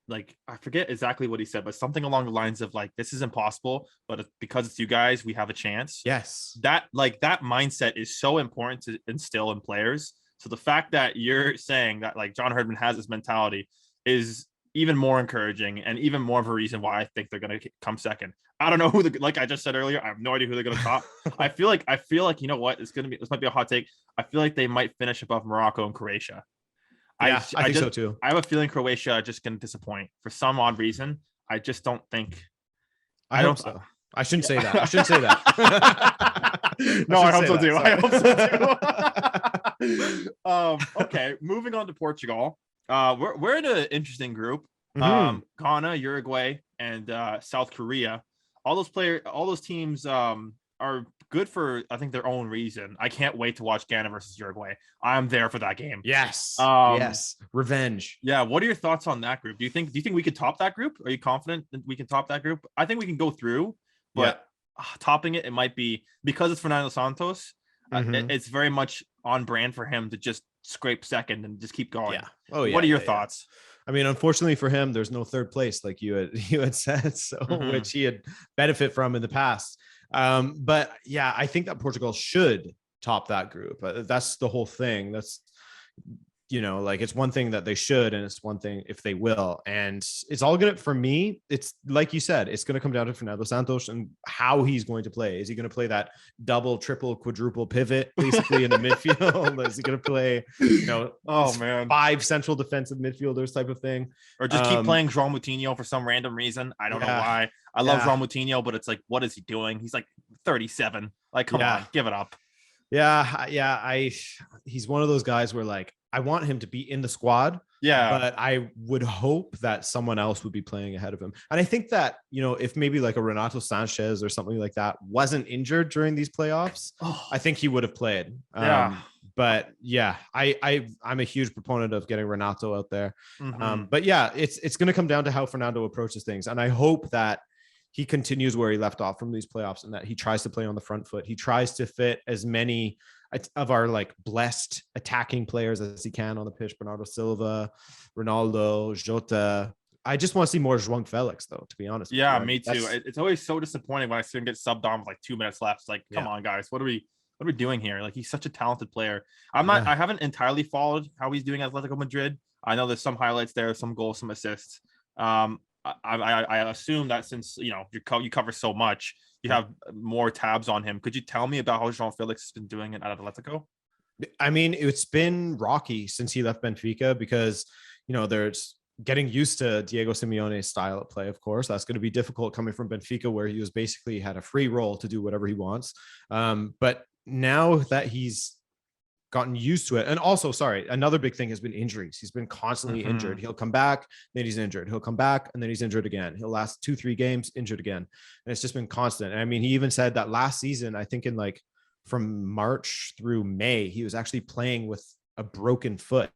like I forget exactly what he said, but something along the lines of like, this is impossible, but because it's you guys, we have a chance. Yes. That mindset is so important to instill in players. So the fact that you're saying that like John Herdman has this mentality is even more encouraging and even more of a reason why I think they're going to come second. I don't know who like I just said earlier, I have no idea who they're going to top. I feel like, you know what, this might be a hot take. I feel like they might finish above Morocco and Croatia. Yeah, I think so too. I have a feeling Croatia are just going to disappoint for some odd reason. I just don't think. I hope so. I shouldn't say that. I shouldn't say that. No, I hope so too. I hope so too. Okay, moving on to Portugal. We're in an interesting group. Ghana, Uruguay, and South Korea. All those teams are good for, I think, their own reason. I can't wait to watch Ghana versus Uruguay. I'm there for that game. Yes. Yes. Revenge. Yeah. What are your thoughts on that group? Do you think we could top that group? Are you confident that we can top that group? I think we can go through, but topping it might be, because it's Fernando Santos. It's very much on brand for him to just scrape second and just keep going. Yeah. Oh yeah. What are your thoughts? I mean, unfortunately for him, there's no third place like you had said, so which he had benefit from in the past. But yeah, I think that Portugal should top that group. That's the whole thing. That's, you know, like it's one thing that they should, and it's one thing if they will. And it's all good for me. It's like you said, it's going to come down to Fernando Santos and how he's going to play. Is he going to play that double, triple, quadruple pivot basically in the midfield? Is he going to play, you know, 5 central defensive midfielders type of thing? Or just keep playing João Moutinho for some random reason? I don't know why. I love João Moutinho, but it's like, what is he doing? He's like 37. Like, come on, give it up. Yeah. He's one of those guys where like, I want him to be in the squad. Yeah. But I would hope that someone else would be playing ahead of him. And I think that, you know, if maybe like a Renato Sanchez or something like that wasn't injured during these playoffs, I think he would have played. But yeah, I'm a huge proponent of getting Renato out there. But yeah, it's going to come down to how Fernando approaches things. And I hope that, he continues where he left off from these playoffs, and that he tries to play on the front foot. He tries to fit as many of our like blessed attacking players as he can on the pitch. Bernardo Silva, Ronaldo, Jota. I just want to see more João Felix, though, to be honest. Yeah, me too. It's always so disappointing when I see him get subbed on with like 2 minutes left. It's like, come on, guys, what are we doing here? Like, he's such a talented player. I haven't entirely followed how he's doing at Atletico Madrid. I know there's some highlights there, some goals, some assists. I assume that since you cover so much, you have more tabs on him. Could you tell me about how João Felix has been doing it at Atletico? I mean, it's been rocky since he left Benfica because, there's getting used to Diego Simeone's style of play. Of course, that's going to be difficult coming from Benfica, where he was basically had a free role to do whatever he wants. But now that he's gotten used to it. And also, another big thing has been injuries. He's been constantly injured. He'll come back, then he's injured. He'll come back, and then he's injured again. He'll last 2-3 games, injured again. And it's just been constant. And I mean, he even said that last season, I think in like from March through May, he was actually playing with a broken foot.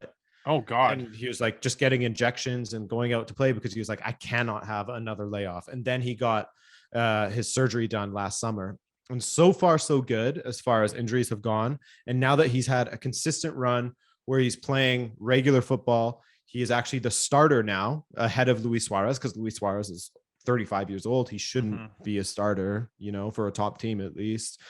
Oh God. And he was like just getting injections and going out to play because he was like, I cannot have another layoff. And then he got his surgery done last summer. And so far, so good as far as injuries have gone. And now that he's had a consistent run where he's playing regular football, he is actually the starter now ahead of Luis Suarez, because Luis Suarez is 35 years old. He shouldn't be a starter, for a top team at least.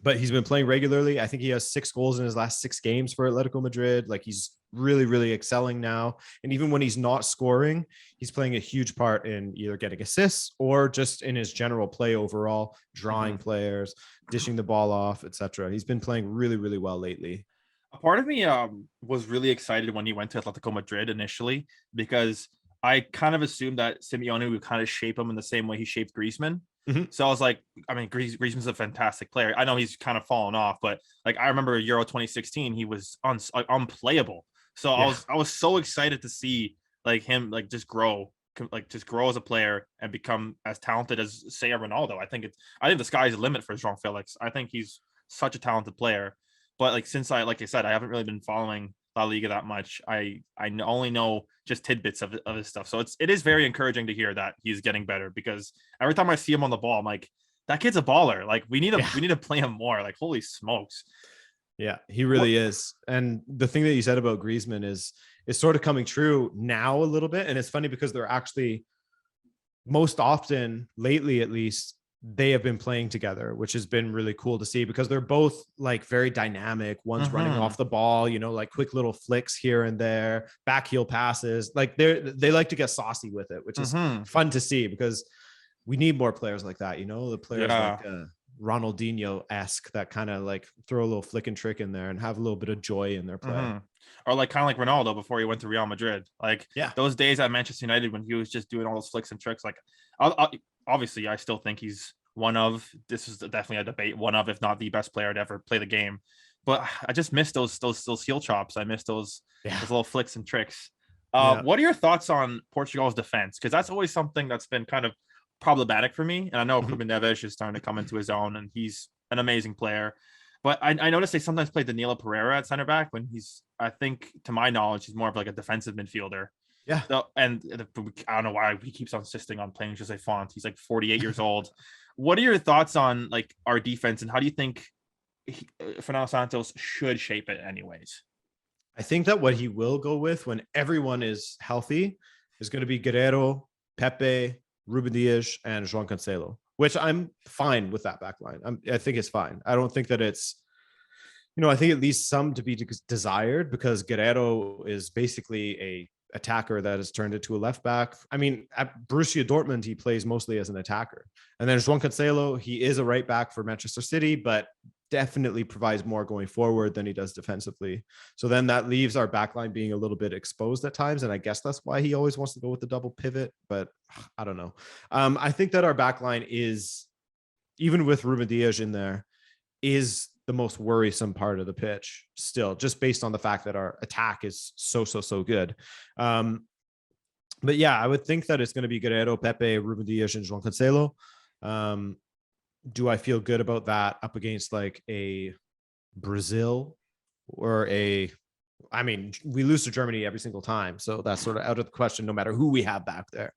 But he's been playing regularly. I think he has 6 goals in his last 6 games for Atletico Madrid. Like, he's really, really excelling now. And even when he's not scoring, he's playing a huge part in either getting assists or just in his general play overall, drawing players, dishing the ball off, etc. He's been playing really, really well lately. A part of me was really excited when he went to Atletico Madrid initially, because I kind of assumed that Simeone would kind of shape him in the same way he shaped Griezmann. So I was like, I mean, Griezmann's a fantastic player. I know he's kind of fallen off, but like, I remember Euro 2016, he was unplayable. So I was so excited to see like him just grow as a player and become as talented as, say, a Ronaldo. I think the sky's the limit for João Felix. I think he's such a talented player. But like I said, I haven't really been following La Liga that much. I only know just tidbits of his stuff. So it is very encouraging to hear that he's getting better, because every time I see him on the ball, I'm like, that kid's a baller. Like, we need to play him more. Like, holy smokes. Yeah, he really is. And the thing that you said about Griezmann is sort of coming true now a little bit. And it's funny because they're actually, most often lately, at least, they have been playing together, which has been really cool to see, because they're both like very dynamic. One's running off the ball, like quick little flicks here and there, back heel passes. Like they like to get saucy with it, which is fun to see, because we need more players like that. The players like Ronaldinho-esque that kind of like throw a little flick and trick in there and have a little bit of joy in their play. Or like kind of like Ronaldo before he went to Real Madrid. Like, those days at Manchester United when he was just doing all those flicks and tricks. Like, obviously, I still think he's this is definitely a debate, one of, if not the best player to ever play the game. But I just miss those heel chops. I miss those little flicks and tricks. What are your thoughts on Portugal's defense? Because that's always something that's been kind of problematic for me. And I know Ruben Neves is starting to come into his own, and he's an amazing player. But I noticed they sometimes play Danilo Pereira at center back when I think, to my knowledge, he's more of like a defensive midfielder. Yeah. So, and I don't know why he keeps insisting on playing Jose Font. He's like 48 years old. What are your thoughts on like our defense, and how do you think Fernando Santos should shape it anyways? I think that what he will go with when everyone is healthy is going to be Guerrero, Pepe, Ruben Dias, and João Cancelo, which I'm fine with that back line. I think it's fine. I don't think that it's, I think it leaves some to be desired, because Guerrero is basically a attacker that has turned into a left back. I mean, at Borussia Dortmund, he plays mostly as an attacker. And then João Cancelo, he is a right back for Manchester City, but definitely provides more going forward than he does defensively. So then that leaves our backline being a little bit exposed at times. And I guess that's why he always wants to go with the double pivot, but I don't know. I think that our backline is, even with Ruben Dias in there, is the most worrisome part of the pitch still, just based on the fact that our attack is so good. But yeah, I would think that it's going to be Guerrero, Pepe, Ruben Dias, and João Cancelo. Do I feel good about that up against like a Brazil or a I mean, we lose to Germany every single time, so that's sort of out of the question, no matter who we have back there.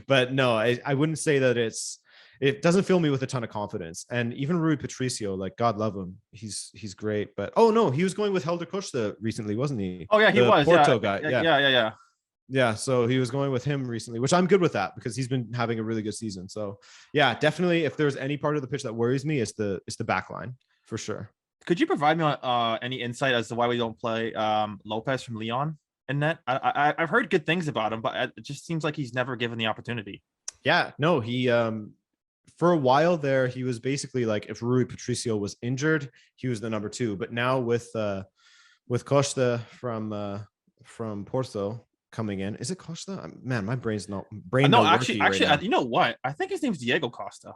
But no, I wouldn't say that it doesn't fill me with a ton of confidence. And even Rui Patricio, like God love him, he's great. But oh no, he was going with Helder Costa recently, wasn't he? Oh yeah, he The was. Porto guy. Yeah. Yeah, so he was going with him recently, which I'm good with that because he's been having a really good season. So yeah, definitely. If there's any part of the pitch that worries me, it's the back line for sure. Could you provide me any insight as to why we don't play Lopez from Lyon in net? I've heard good things about him, but it just seems like he's never given the opportunity. Yeah, no, he for a while there, he was basically like if Rui Patricio was injured, he was the number 2. But now with Costa from Porto coming in, is it Costa? Man, my brain's not No, actually, you know what? I think his name's Diego Costa.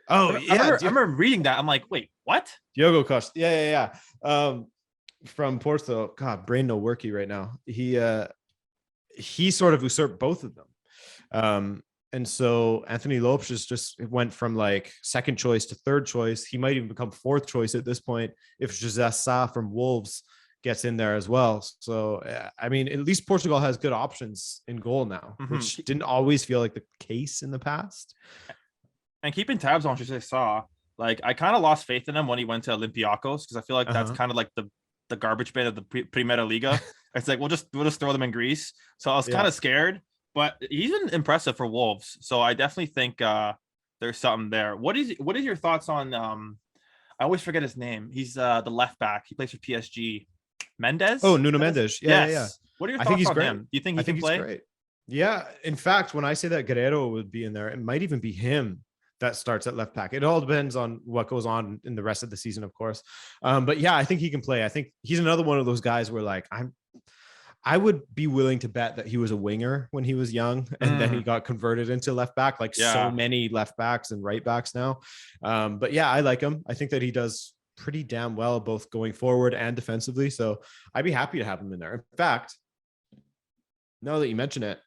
Oh yeah, I remember reading that. I'm like, wait, what? Diogo Costa. Yeah. From Porto. God, brain no worky right now. He sort of usurped both of them. And so Anthony Lopes just went from like second choice to third choice. He might even become fourth choice at this point if José Sá from Wolves gets in there as well. So I mean, at least Portugal has good options in goal now, which didn't always feel like the case in the past. And keeping tabs on José Sá, like I kind of lost faith in him when he went to Olympiacos because I feel like that's kind of like the garbage bin of the Primera Liga. It's like we'll just throw them in Greece. So I was kind of scared, but he's been impressive for Wolves. So I definitely think there's something there. What is your thoughts on I always forget his name. He's the left back. He plays for PSG. Mendes? Oh, Nuno Mendes. Yeah, yes. yeah. What are your thoughts on him? Do you think he can play? Great. Yeah. In fact, when I say that Guerrero would be in there, it might even be him that starts at left back. It all depends on what goes on in the rest of the season, of course. But yeah, I think he can play. I think he's another one of those guys where like I would be willing to bet that he was a winger when he was young and then he got converted into left back, like so many left backs and right backs now. But yeah, I like him. I think that he does pretty damn well, both going forward and defensively. So I'd be happy to have him in there. In fact, now that you mention it,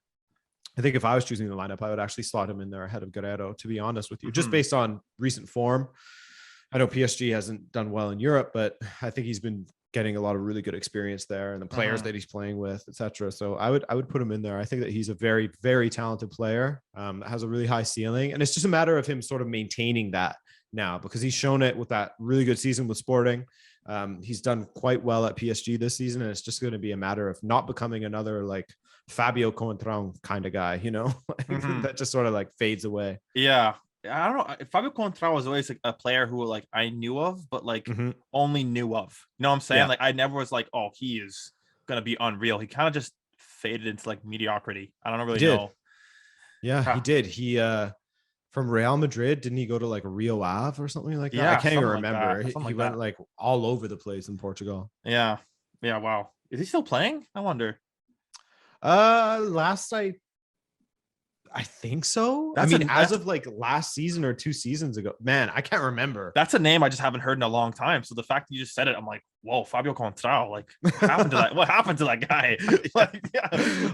I think if I was choosing the lineup, I would actually slot him in there ahead of Guerrero, to be honest with you, just based on recent form. I know PSG hasn't done well in Europe, but I think he's been getting a lot of really good experience there and the players that he's playing with, etc. So I would put him in there. I think that he's a very, very talented player, that has a really high ceiling. And it's just a matter of him sort of maintaining that now because he's shown it with that really good season with Sporting. He's done quite well at PSG this season. And it's just going to be a matter of not becoming another like Fabio Coentrão kind of guy, you know, that just sort of like fades away. Yeah. I don't know. Fabio Coentrão was always like a player who like I knew of, but like only knew of. You know what I'm saying? Yeah. Like I never was like, oh, he is gonna be unreal. He kind of just faded into like mediocrity. I don't really know. Yeah, he did. He from Real Madrid, didn't he go to like Rio Ave or something like that? Yeah, I can't even remember. He went like all over the place in Portugal. Yeah. Wow. Is he still playing? I wonder. Last I think so. As of like last season or 2 seasons ago, man, I can't remember. That's a name I just haven't heard in a long time. So the fact that you just said it, I'm like, whoa, Fabio Coentrão, like what happened to that? What happened to that guy?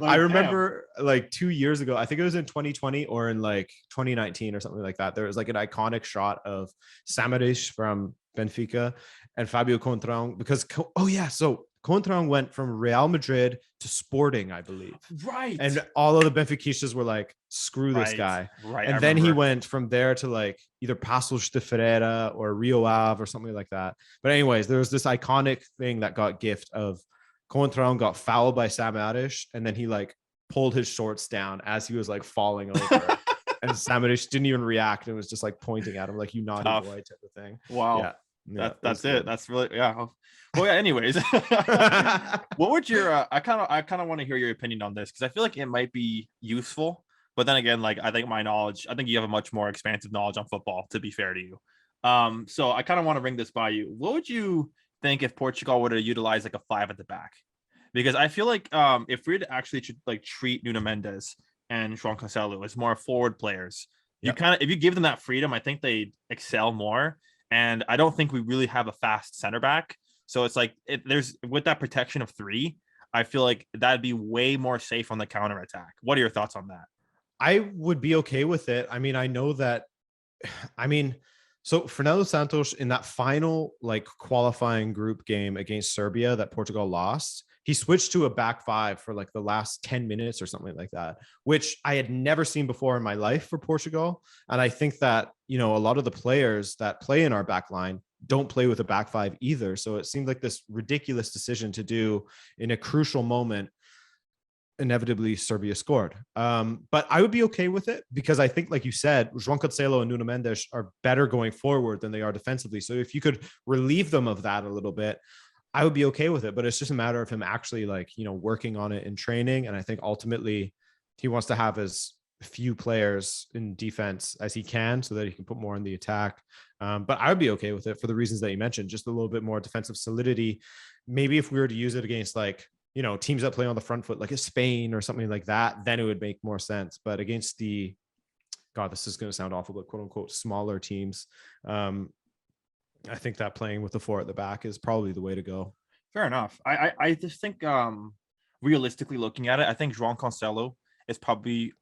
I remember like 2 years ago, I think it was in 2020 or in like 2019 or something like that. There was like an iconic shot of Samaris from Benfica and Fabio Coentrão because, so Coentrão went from Real Madrid to Sporting, I believe. Right. And all of the Benfiquistas were like, screw this guy. Right. And then he went from there to like either Paços de Ferreira or Rio Ave or something like that. But anyways, there was this iconic thing that got gift of Coentrão got fouled by Samaris and then he like pulled his shorts down as he was like falling over. And Samaris didn't even react and was just like pointing at him like, you naughty boy type of thing. Wow. Yeah. That's it. That's really, Well, yeah, anyways, what would your I kind of want to hear your opinion on this because I feel like it might be useful, but then again, like I think you have a much more expansive knowledge on football, to be fair to you. So I kind of want to bring this by you. What would you think if Portugal were to utilize like a 5 at the back? Because I feel like if we were to actually treat Nuno Mendes and João Cancelo as more forward players, if you give them that freedom, I think they excel more. And I don't think we really have a fast center back. So it's like there's with that protection of 3, I feel like that'd be way more safe on the counter attack. What are your thoughts on that? I would be okay with it. I mean, I know that. I mean, So Fernando Santos in that final like qualifying group game against Serbia that Portugal lost, he switched to a back five for like the last 10 minutes or something like that, which I had never seen before in my life for Portugal. And I think that, you know, a lot of the players that play in our back line don't play with a back five either. So it seemed like this ridiculous decision to do in a crucial moment. Inevitably Serbia scored. But I would be okay with it because I think, like you said, João Cancelo and Nuno Mendes are better going forward than they are defensively. So if you could relieve them of that a little bit, I would be okay with it. But it's just a matter of him actually, like, you know, working on it in training. And I think ultimately he wants to have as few players in defense as he can so that he can put more in the attack. But I would be okay with it for the reasons that you mentioned, just a little bit more defensive solidity. Maybe if we were to use it against, like, you know, teams that play on the front foot, like a Spain or something like that, then it would make more sense. But against the, God, this is going to sound awful, but quote unquote smaller teams, I think that playing with the four at the back is probably the way to go. Fair enough. I just think realistically looking at it, I think João Cancelo is probably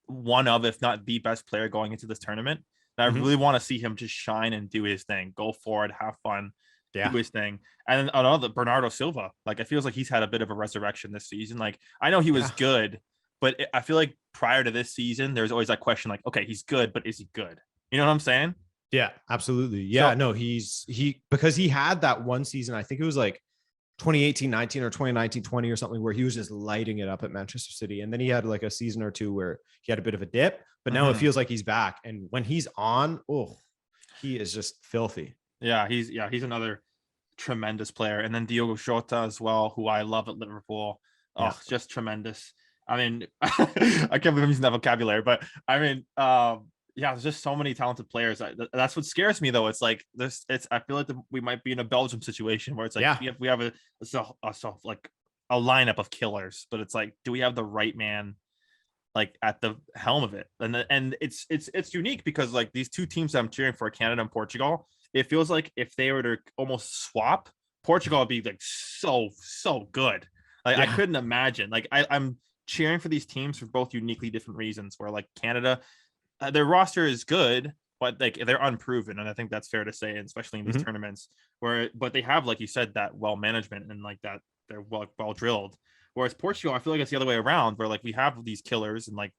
one of, if not the best player going into this tournament. And I really want to see him just shine and do his thing, go forward, have fun, do his thing. And then another Bernardo Silva, like, it feels like he's had a bit of a resurrection this season. Like, I know he was good, but I feel like prior to this season, there's always that question, like, okay, he's good, but is he good? You know what I'm saying? Yeah, absolutely. Yeah, So, no, because he had that one season, I think it was like 2018-19 or 2019-20 or something, where he was just lighting it up at Manchester City. And then he had like a season or two where he had a bit of a dip, but now it feels like he's back. And when he's on, he is just filthy. Yeah, he's another tremendous player. And then Diogo Jota as well, who I love at Liverpool. Just tremendous. I mean, I can't believe I'm using that vocabulary, but I mean, there's just so many talented players. That's what scares me, though. It's like this. I feel like we might be in a Belgium situation where it's like we have a lineup of killers, but it's like, do we have the right man, like, at the helm of it? And it's unique because, like, these two teams that I'm cheering for, Canada and Portugal, it feels like if they were to almost swap, Portugal would be like so good. Like, I couldn't imagine. Like, I'm cheering for these teams for both uniquely different reasons. Where, like, Canada, their roster is good, but like, they're unproven, and I think that's fair to say, especially in these tournaments. But they have, like you said, that well management, and like that they're well drilled. Whereas Portugal, I feel like it's the other way around, where like we have these killers, and like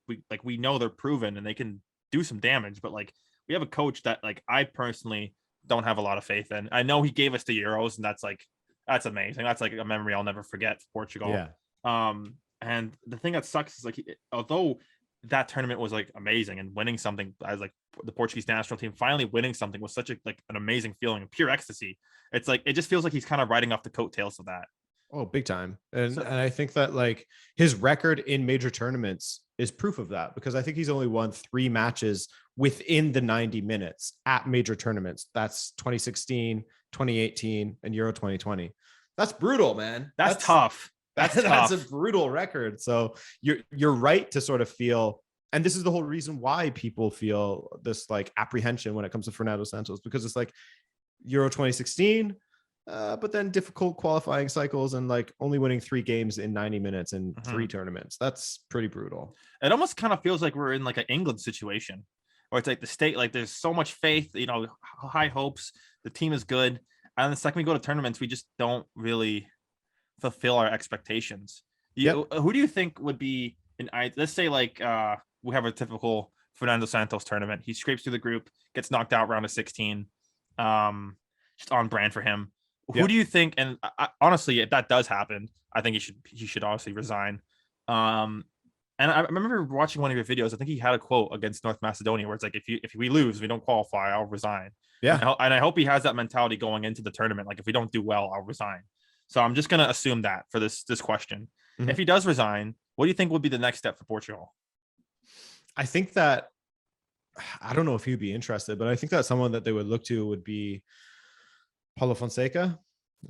we know they're proven and they can do some damage, but like we have a coach that, like, I personally don't have a lot of faith in. I know he gave us the Euros, and that's amazing. That's like a memory I'll never forget for Portugal. Yeah. And the thing that sucks is, like, although that tournament was like amazing, and winning something as like the Portuguese national team finally winning something was such an amazing feeling, pure ecstasy. It's like, it just feels like he's kind of riding off the coattails of that. Oh, big time. And I think that, like, his record in major tournaments is proof of that, because I think he's only won 3 matches within the 90 minutes at major tournaments. That's 2016, 2018, and Euro 2020. That's brutal, man. That's tough. That's a brutal record. So you're right to sort of feel, and this is the whole reason why people feel this like apprehension when it comes to Fernando Santos, because it's like Euro 2016, but then difficult qualifying cycles, and like only winning 3 games in 90 minutes in 3 tournaments. That's pretty brutal. It almost kind of feels like we're in like an England situation, where it's like the state, like, there's so much faith, high hopes, the team is good, and the second we go to tournaments, we just don't really fulfill our expectations. Who do you think would be let's say, like, we have a typical Fernando Santos tournament. He scrapes through the group, gets knocked out round of 16. Just on brand for him. Who do you think? And honestly, if that does happen, I think he should honestly resign. And I remember watching one of your videos. I think he had a quote against North Macedonia where it's like, if we lose, we don't qualify, I'll resign. Yeah. And I hope he has that mentality going into the tournament. Like, if we don't do well, I'll resign. So I'm just going to assume that for this question. If he does resign, what do you think would be the next step for Portugal? I think that, I don't know if he'd be interested, but I think that someone that they would look to would be Paulo Fonseca,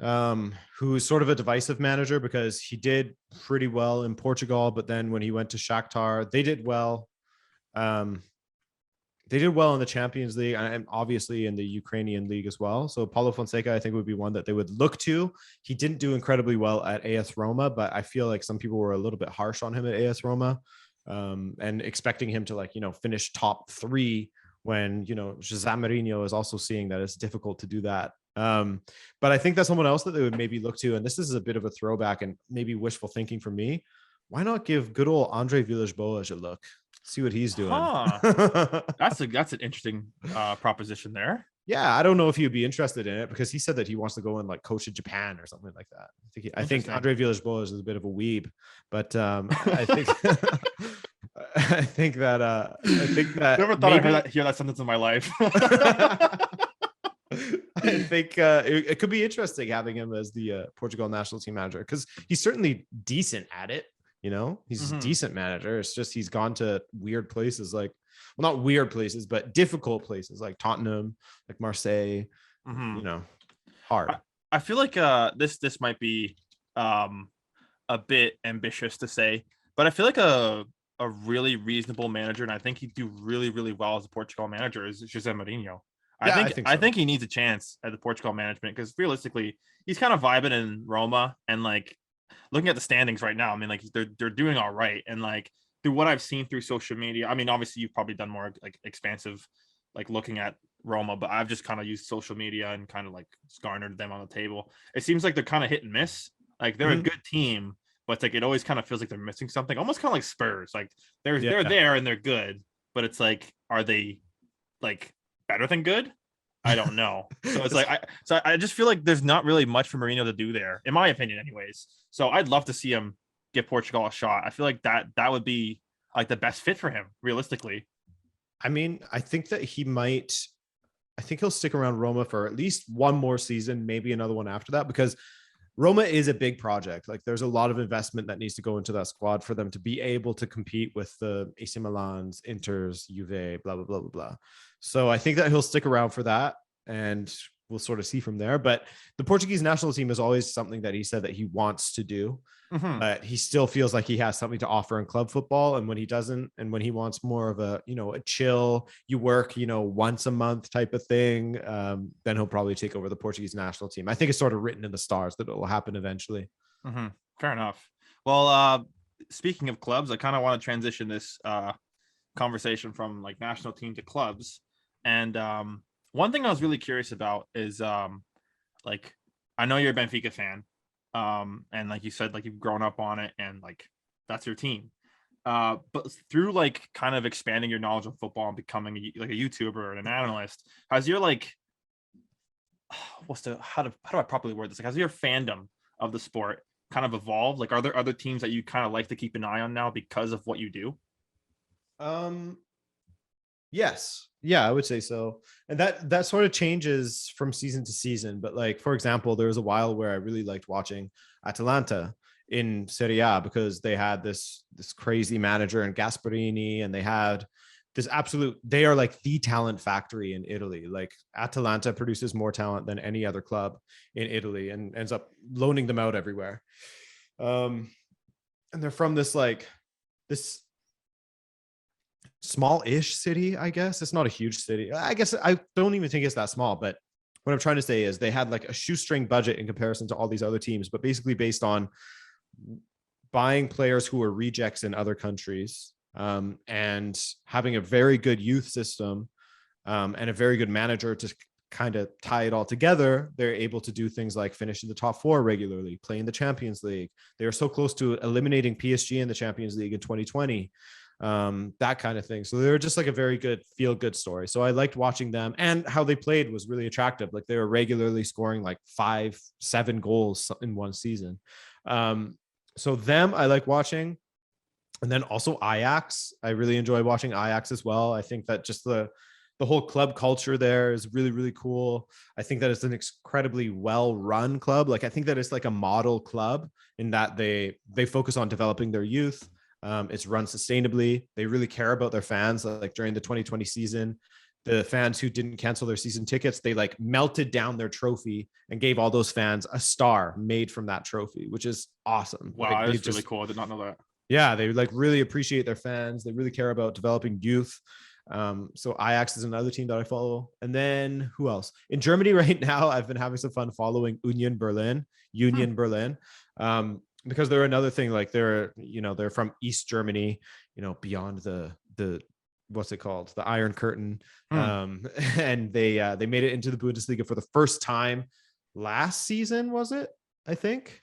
who is sort of a divisive manager, because he did pretty well in Portugal, but then when he went to Shakhtar, they did well. They did well in the Champions League, and obviously in the Ukrainian league as well. So Paulo Fonseca, I think, would be one that they would look to. He didn't do incredibly well at AS Roma, but I feel like some people were a little bit harsh on him at AS Roma, and expecting him to, like, finish top 3 when, Jose Mourinho is also seeing that it's difficult to do that. But I think that's someone else that they would maybe look to. And this is a bit of a throwback and maybe wishful thinking for me. Why not give good old Andre Villas-Boas a look? See what he's doing. Huh. That's an interesting proposition there. Yeah, I don't know if he'd be interested in it because he said that he wants to go and like coach in Japan or something like that. I think Andre Villas-Boas is a bit of a weeb, but I think I think that Never thought I'd hear that sentence in my life. I think it could be interesting having him as the Portugal national team manager because he's certainly decent at it. He's a decent manager. It's just he's gone to weird places, like, well, not weird places, but difficult places like Tottenham, like Marseille. Hard. I feel like this might be a bit ambitious to say, but I feel like a really reasonable manager, and I think he'd do really, really well as a Portugal manager, is Jose Mourinho. I think he needs a chance at the Portugal management because realistically, he's kind of vibing in Roma, and like looking at the standings right now, I mean, like they're doing all right, and like through what I've seen through social media, I mean, obviously you've probably done more like expansive, like looking at Roma, but I've just kind of used social media and kind of like garnered them on the table. It seems like they're kind of hit and miss. Like they're a good team, but it's like it always kind of feels like they're missing something, almost kind of like Spurs. Like they're there and they're good, but it's like, are they like better than good? I don't know. So it's like I just feel like there's not really much for Mourinho to do there, in my opinion, anyways. So I'd love to see him give Portugal a shot. I feel like that would be like the best fit for him, realistically. I mean, I think that I think he'll stick around Roma for at least one more season, maybe another one after that, because Roma is a big project. Like there's a lot of investment that needs to go into that squad for them to be able to compete with the AC Milans, Inters, Juve, blah, blah, blah, blah, blah. So I think that he'll stick around for that and we'll sort of see from there. But the Portuguese national team is always something that he said that he wants to do. But he still feels like he has something to offer in club football. And when he doesn't, and when he wants more of a, a chill, you work, once a month type of thing, then he'll probably take over the Portuguese national team. I think it's sort of written in the stars that it will happen eventually. Fair enough. Well, speaking of clubs, I kind of want to transition this conversation from like national team to clubs. And one thing I was really curious about is like, I know you're a Benfica fan. And like you said, like you've grown up on it and like that's your team. But through like kind of expanding your knowledge of football and becoming a YouTuber or an analyst, has your like how do I properly word this? Like, has your fandom of the sport kind of evolved? Like, are there other teams that you kind of like to keep an eye on now because of what you do? Yes. Yeah, I would say so. And that sort of changes from season to season. But like, for example, there was a while where I really liked watching Atalanta in Serie A because they had this crazy manager in Gasparini, and they had they are like the talent factory in Italy. Like Atalanta produces more talent than any other club in Italy and ends up loaning them out everywhere. And they're from this small-ish city, I guess. It's not a huge city. I guess I don't even think it's that small, but what I'm trying to say is they had like a shoestring budget in comparison to all these other teams, but basically based on buying players who were rejects in other countries, and having a very good youth system, and a very good manager to kind of tie it all together. They're able to do things like finish in the top 4 regularly, play in the Champions League. They are so close to eliminating PSG in the Champions League in 2020. That kind of thing. So they were just like a very good feel good story. So I liked watching them, and how they played was really attractive. Like they were regularly scoring like 5-7 goals in one season. So them I like watching. And then also Ajax. I really enjoy watching Ajax as well. I think that just the whole club culture there is really, really cool. I think that it's an incredibly well-run club. Like I think that it's like a model club in that they focus on developing their youth. It's run sustainably. They really care about their fans. Like during the 2020 season, the fans who didn't cancel their season tickets, they like melted down their trophy and gave all those fans a star made from that trophy, which is awesome. Wow, like, that's really cool. I did not know that. Yeah, they like really appreciate their fans. They really care about developing youth. So Ajax is another team that I follow. And then who else? In Germany right now, I've been having some fun following Union Berlin. Because they're another thing, like they're from East Germany, beyond the what's it called? The Iron Curtain. Hmm. And they made it into the Bundesliga for the first time last season, was it? I think.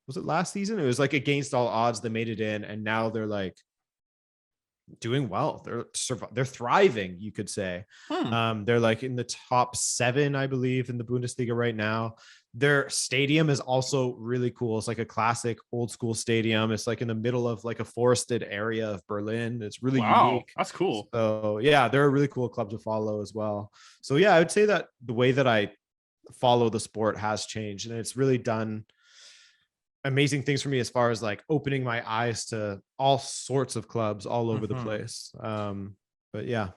Was it last season? It was like against all odds they made it in, and now they're like doing well. They're thriving, you could say. Hmm. They're like in the top 7, I believe, in the Bundesliga right now. Their stadium is also really cool. It's like a classic old school stadium. It's like in the middle of like a forested area of Berlin. It's really Wow, unique. that's cool. So yeah, they're a really cool club to follow as well. So yeah, I would say that the way that I follow the sport has changed, and it's really done amazing things for me as far as like opening my eyes to all sorts of clubs all over the Hmm. place. But yeah.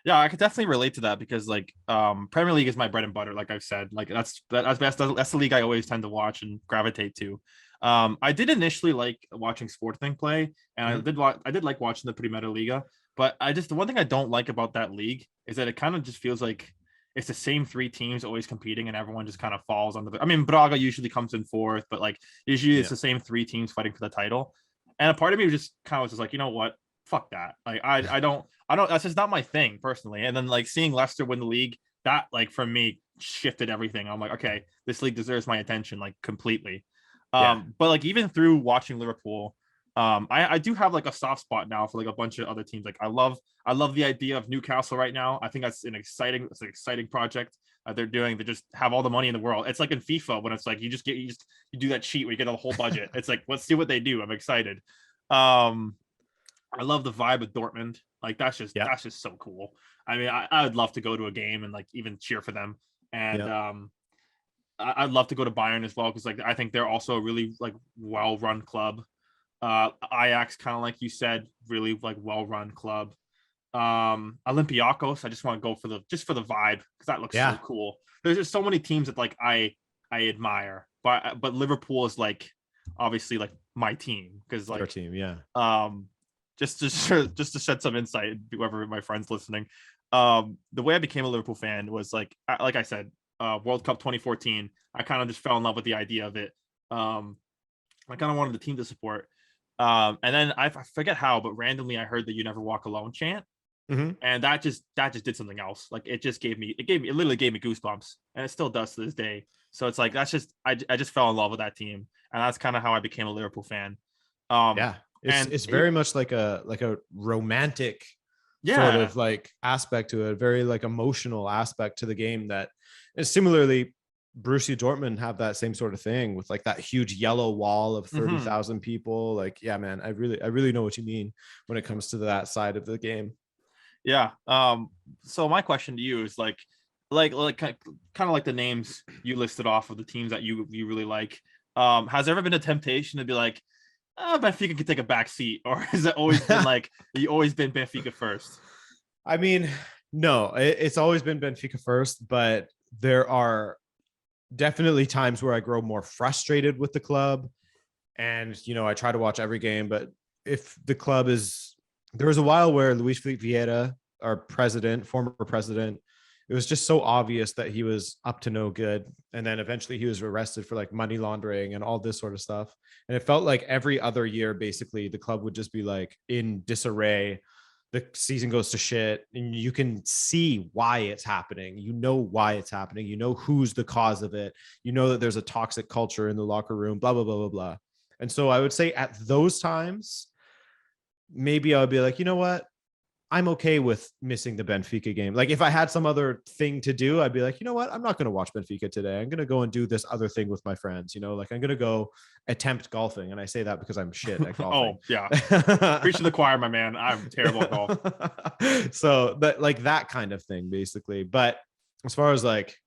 Yeah, I could definitely relate to that because like Premier League is my bread and butter, like I've said. Like that's the league I always tend to watch and gravitate to. I did initially like watching Sporting play, and Mhm. I did like watching the Primera Liga, but the one thing I don't like about that league is that it kind of just feels like it's the same 3 teams always competing, and everyone just kind of falls under the. I mean, Braga usually comes in fourth, but like usually it's Yeah. the same 3 teams fighting for the title. And a part of me just kind of was just like, you know what, fuck that. Like I don't. That's just not my thing personally. And then like seeing Leicester win the league, that like for me shifted everything. I'm like, okay, this league deserves my attention like completely. Yeah. But like even through watching Liverpool, I do have like a soft spot now for like a bunch of other teams. Like I love the idea of Newcastle right now. I think it's an exciting project they're doing. They just have all the money in the world. It's like in FIFA when it's like you do that cheat where you get a whole budget. It's like let's see what they do. I'm excited. Um, I love the vibe of Dortmund. Like Yeah. that's just so cool. I mean, I would love to go to a game and like even cheer for them. And Yeah. I'd love to go to Bayern as well because like I think they're also a really like well run club. Ajax, kind of like you said, really like well run club. Olympiacos, I just want to go for the vibe because that looks so Yeah. cool. There's just so many teams that like I admire, but Liverpool is like obviously like my team because Your like team. Yeah. um just to shed some insight, whoever my friends listening, the way I became a Liverpool fan was like I said, World Cup 2014. I kind of just fell in love with the idea of it. I kind of wanted the team to support, and then I forget how, but randomly I heard the "You Never Walk Alone" chant, Mhm. and that just did something else. Like it literally gave me goosebumps, and it still does to this day. So it's like that's just I just fell in love with that team, and that's kind of how I became a Liverpool fan. Um, Yeah. It's and it's it, very much like a romantic sort yeah. of like aspect to it, a very like emotional aspect to the game that is similarly Borussia Dortmund have that same sort of thing with like that huge yellow wall of Hmm. 30,000 people. Like, yeah, man, I really know what you mean when it comes to that side of the game. Yeah. So my question to you is like kind of like the names you listed off of the teams that you really like. Has there ever been a temptation to be like, Benfica could take a back seat, or has it always been like you always been Benfica first? I mean, no, it's always been Benfica first, but there are definitely times where I grow more frustrated with the club. And, I try to watch every game, but if the club is, there was a while where Luis Felipe Vieira, our former president, it was just so obvious that he was up to no good. And then eventually he was arrested for like money laundering and all this sort of stuff. And it felt like every other year, basically, the club would just be like in disarray. The season goes to shit, and you can see why it's happening. You know why it's happening. You know who's the cause of it. You know that there's a toxic culture in the locker room, blah, blah, blah, blah, blah. And so I would say at those times, maybe I would be like, you know what? I'm okay with missing the Benfica game. Like if I had some other thing to do, I'd be like, you know what? I'm not going to watch Benfica today. I'm going to go and do this other thing with my friends. Like I'm going to go attempt golfing. And I say that because I'm shit at golfing. Oh yeah, preach to the choir, my man. I'm terrible at golf. So that like that kind of thing, basically. But as far as like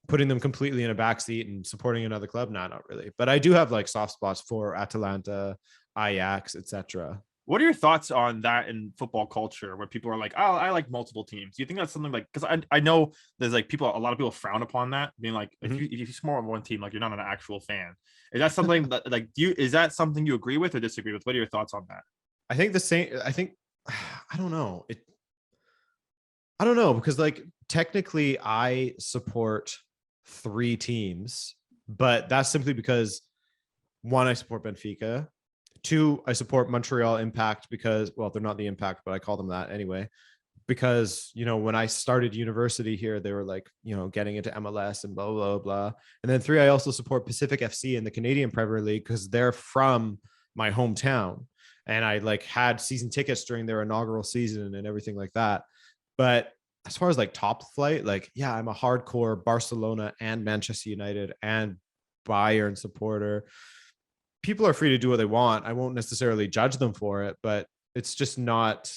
putting them completely in a backseat and supporting another club, not really. But I do have like soft spots for Atalanta, Ajax, etc. What are your thoughts on that in football culture where people are like, oh, I like multiple teams? Do you think that's something like, because I know there's like a lot of people frown upon that, being like, Mm-hmm. if you support one team, like you're not an actual fan. Is that something that like is that something you agree with or disagree with? What are your thoughts on that? I think the same. I think I don't know. I don't know because like technically I support 3 teams, but that's simply because one, I support Benfica. Two, I support Montreal Impact because, well, they're not the Impact, but I call them that anyway. Because, you know, when I started university here, they were like, you know, getting into MLS and blah, blah, blah. And then three, I also support Pacific FC in the Canadian Premier League because they're from my hometown. And I like had season tickets during their inaugural season and everything like that. But as far as like top flight, like, yeah, I'm a hardcore Barcelona and Manchester United and Bayern supporter. People are free to do what they want. I won't necessarily judge them for it, but it's just not,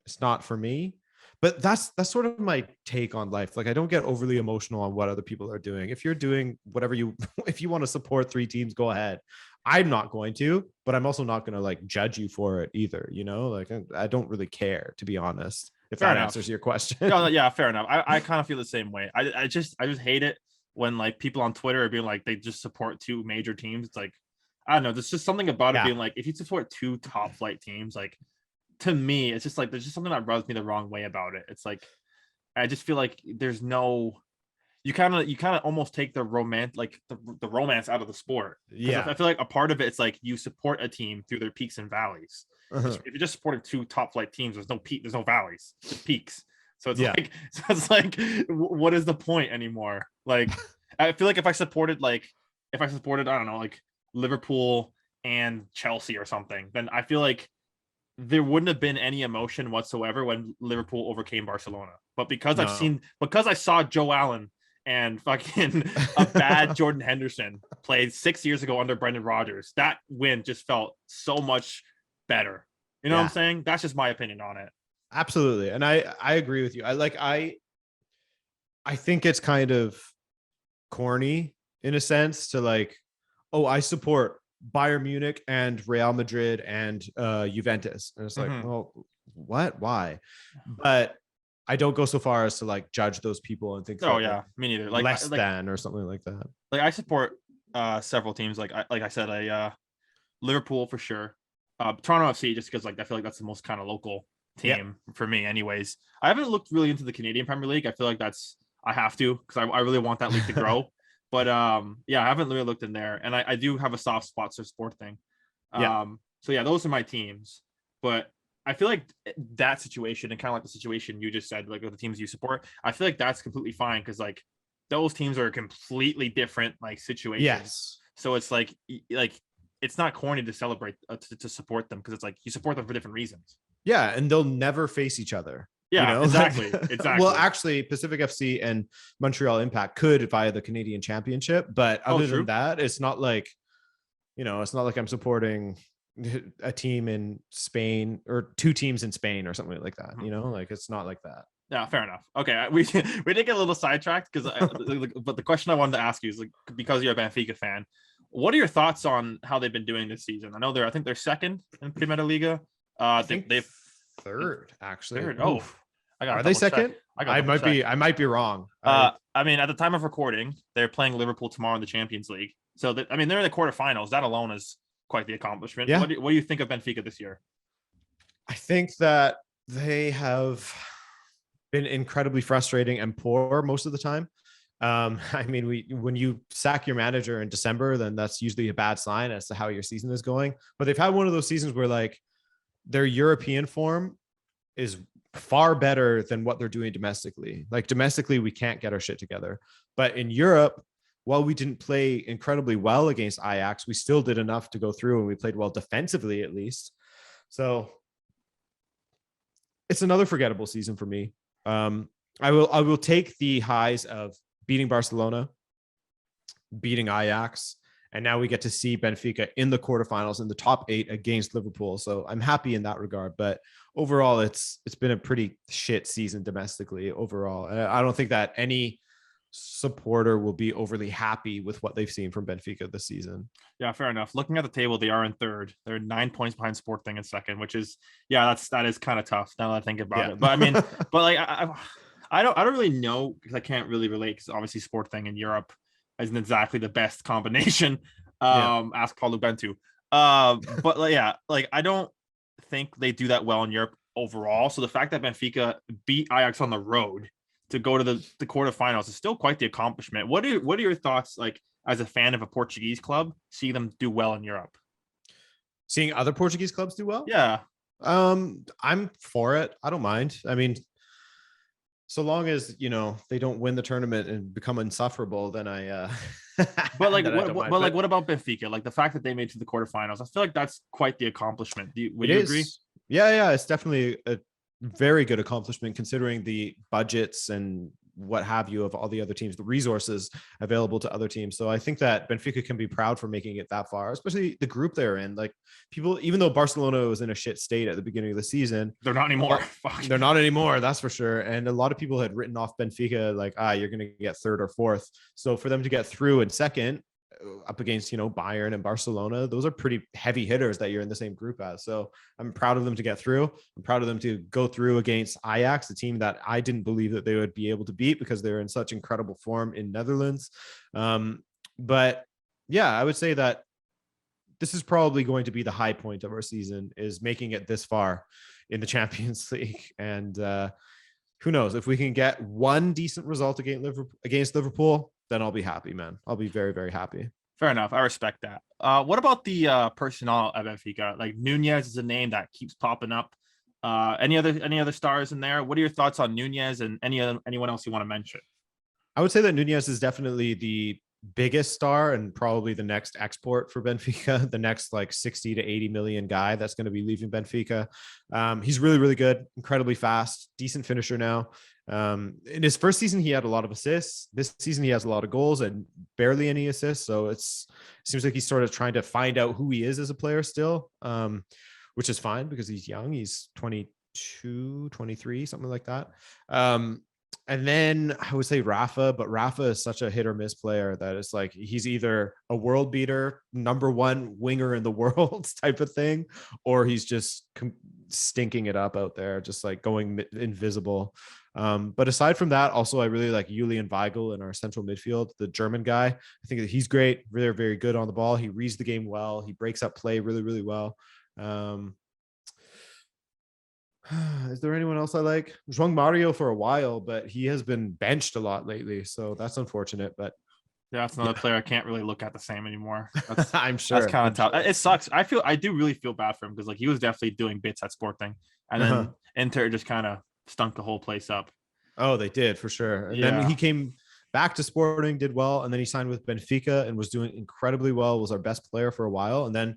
it's not for me. But that's sort of my take on life. Like, I don't get overly emotional on what other people are doing. If you're doing whatever you, if you want to support three teams, go ahead. I'm not going to, but I'm also not going to like judge you for it either. You know, like I don't really care, to be honest, if Fair that enough. answers your question. No, yeah, fair enough. I kind of feel the same way. I just hate it when like people on Twitter are being like they just support two major teams. It's like, I don't know, there's just something about it Yeah. being like, if you support two top flight teams, like, to me, it's just like there's just something that rubs me the wrong way about it. It's like I just feel like there's no, you kind of almost take the romance, like the romance out of the sport. Yeah. I feel like a part of it, it's like you support a team through their peaks and valleys. If you're just supporting two top flight teams, there's no peak, there's no valleys, just peaks. So it's like, what is the point anymore? Like, I feel like if I supported, I don't know, like Liverpool and Chelsea or something, then I feel like there wouldn't have been any emotion whatsoever when Liverpool overcame Barcelona. But because I saw Joe Allen and fucking a bad Jordan Henderson played 6 years ago under Brendan Rodgers, that win just felt so much better. You know what I'm saying? That's just my opinion on it. Absolutely. And I agree with you. I think it's kind of corny in a sense to like, oh, I support Bayern Munich and Real Madrid and Juventus. And it's like, well, what? Why? But I don't go so far as to like judge those people and think, oh yeah, me neither. Like less than or something like that. Like I support several teams. Like I said, Liverpool for sure. Toronto FC, just because like I feel like that's the most kind of local team for me, anyways. I haven't looked really into the Canadian Premier League. I feel like I have to, because I really want that league to grow. But yeah, I haven't really looked in there, and I do have a soft spot for sport thing. So yeah, those are my teams. But I feel like that situation, and kind of like the situation you just said, like with the teams you support, I feel like that's completely fine, because like those teams are completely different like situations. Yes. So it's like it's not corny to celebrate to support them, because it's like you support them for different reasons. Yeah, and they'll never face each other. Yeah, you know? exactly. Well, actually, Pacific FC and Montreal Impact could via the Canadian Championship, but other than that, it's not like, you know, it's not like I'm supporting a team in Spain or two teams in Spain or something like that. You know, like it's not like that. Yeah, fair enough. Okay, we did get a little sidetracked, because but the question I wanted to ask you is, like, because you're a Benfica fan, what are your thoughts on how they've been doing this season? I think they're second in Primeira Liga. I think they've third, actually. Third. Oh, are they second? I might be wrong. I mean, at the time of recording, they're playing Liverpool tomorrow in the Champions League. So they're in the quarterfinals. That alone is quite the accomplishment. Yeah. What do you think of Benfica this year? I think that they have been incredibly frustrating and poor most of the time. I mean, when you sack your manager in December, then that's usually a bad sign as to how your season is going. But they've had one of those seasons where like their European form is far better than what they're doing domestically. Like domestically, we can't get our shit together. But in Europe, while we didn't play incredibly well against Ajax, we still did enough to go through, and we played well defensively at least. So it's another forgettable season for me. I will take the highs of beating Barcelona, beating Ajax, and now we get to see Benfica in the quarterfinals in the top 8 against Liverpool. So I'm happy in that regard. But overall, it's been a pretty shit season domestically overall. And I don't think that any supporter will be overly happy with what they've seen from Benfica this season. Yeah, fair enough. Looking at the table, they are in third. They're 9 points behind Sporting in second, which is, that is kind of tough now that I think about it. But I mean, but like I don't really know, because I can't really relate, because obviously Sporting in Europe isn't exactly the best combination. Ask Paulo Bentu. But like I don't think they do that well in Europe overall. So the fact that Benfica beat Ajax on the road to go to the quarterfinals is still quite the accomplishment. What are your thoughts, like, as a fan of a Portuguese club, see them do well in Europe? Seeing other Portuguese clubs do well? Yeah. I'm for it. I don't mind. I mean, so long as they don't win the tournament and become insufferable, then I But like, then I don't mind. but like, what about Benfica? Like the fact that they made to the quarterfinals, I feel like that's quite the accomplishment. Would it you agree? is, yeah, it's definitely a very good accomplishment considering the budgets and what have you of all the other teams, the resources available to other teams. So I think that Benfica can be proud for making it that far, especially the group they're in. Like people, even though Barcelona was in a shit state at the beginning of the season, They're not anymore. they're not anymore. That's for sure. And a lot of people had written off Benfica like, you're going to get third or fourth. So for them to get through in second up against, Bayern and Barcelona, those are pretty heavy hitters that you're in the same group as. So I'm proud of them to get through. I'm proud of them to go through against Ajax, a team that I didn't believe that they would be able to beat because they're in such incredible form in Netherlands. But yeah, I would say that this is probably going to be the high point of our season, is making it this far in the Champions League. And who knows, if we can get one decent result against Liverpool, then I'll be happy, man. I'll be very, very happy. Fair enough. I respect that. What about the personnel at Benfica? Like Nunez is a name that keeps popping up. Any other stars in there? What are your thoughts on Nunez and anyone else you want to mention? I would say that Nunez is definitely the biggest star and probably the next export for Benfica, the next like 60 to 80 million guy that's going to be leaving Benfica. He's really, really good, incredibly fast, decent finisher now. In his first season, he had a lot of assists. This season, he has a lot of goals and barely any assists. So it seems like he's sort of trying to find out who he is as a player still, which is fine because he's young. He's 22, 23, something like that. And then I would say Rafa, but Rafa is such a hit or miss player that it's like he's either a world beater, number one winger in the world type of thing, or he's just stinking it up out there, just like going invisible. But aside from that, also I really like Julian Weigl in our central midfield, the German guy. I think that he's great, very, very good on the ball. He reads the game well. He breaks up play really, really well. Is there anyone else I like? João Mario for a while, but he has been benched a lot lately, so that's unfortunate. But yeah, that's another player I can't really look at the same anymore. I'm sure that's kind of tough. Sure. It sucks. I do really feel bad for him because like he was definitely doing bits at Sporting, and then Inter just kind of stunk the whole place up. Oh, they did for sure. And then he came back to Sporting, did well, and then he signed with Benfica and was doing incredibly well. Was our best player for a while, and then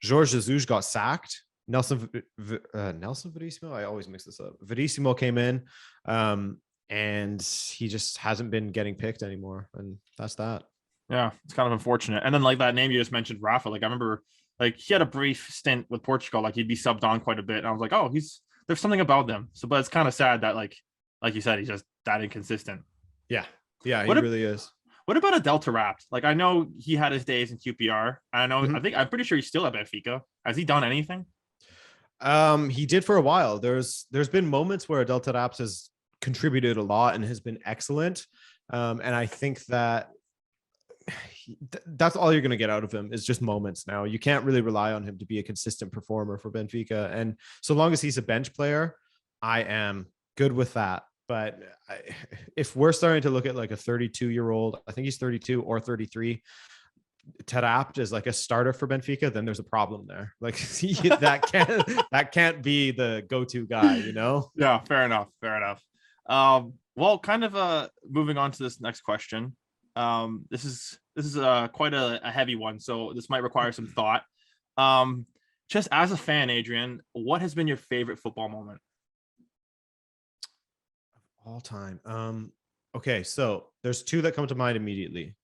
Jorge Jesus got sacked. Nelson Verissimo. I always mix this up. Verissimo came in, and he just hasn't been getting picked anymore, and that's that. Yeah, it's kind of unfortunate. And then like that name you just mentioned, Rafa. Like I remember, like he had a brief stint with Portugal. Like he'd be subbed on quite a bit, and I was like, oh, there's something about them. So, but it's kind of sad that like you said, he's just that inconsistent. Yeah, he really is. What about Adel Rapt? Like I know he had his days in QPR. I'm pretty sure he's still at Benfica. Has he done anything? He did for a while. There's been moments where Adel Taarabt has contributed a lot and has been excellent. And I think that that's all you're going to get out of him is just moments now. You can't really rely on him to be a consistent performer for Benfica. And so long as he's a bench player, I am good with that. But if we're starting to look at like a 32-year-old, I think he's 32 or 33, Taarabt is like a starter for Benfica, then there's a problem there. Like that can't be the go-to guy, Yeah, fair enough. Well, kind of moving on to this next question. This is quite a heavy one, so this might require some thought. Just as a fan, Adrian, what has been your favorite football moment? All time. Okay, so there's two that come to mind immediately.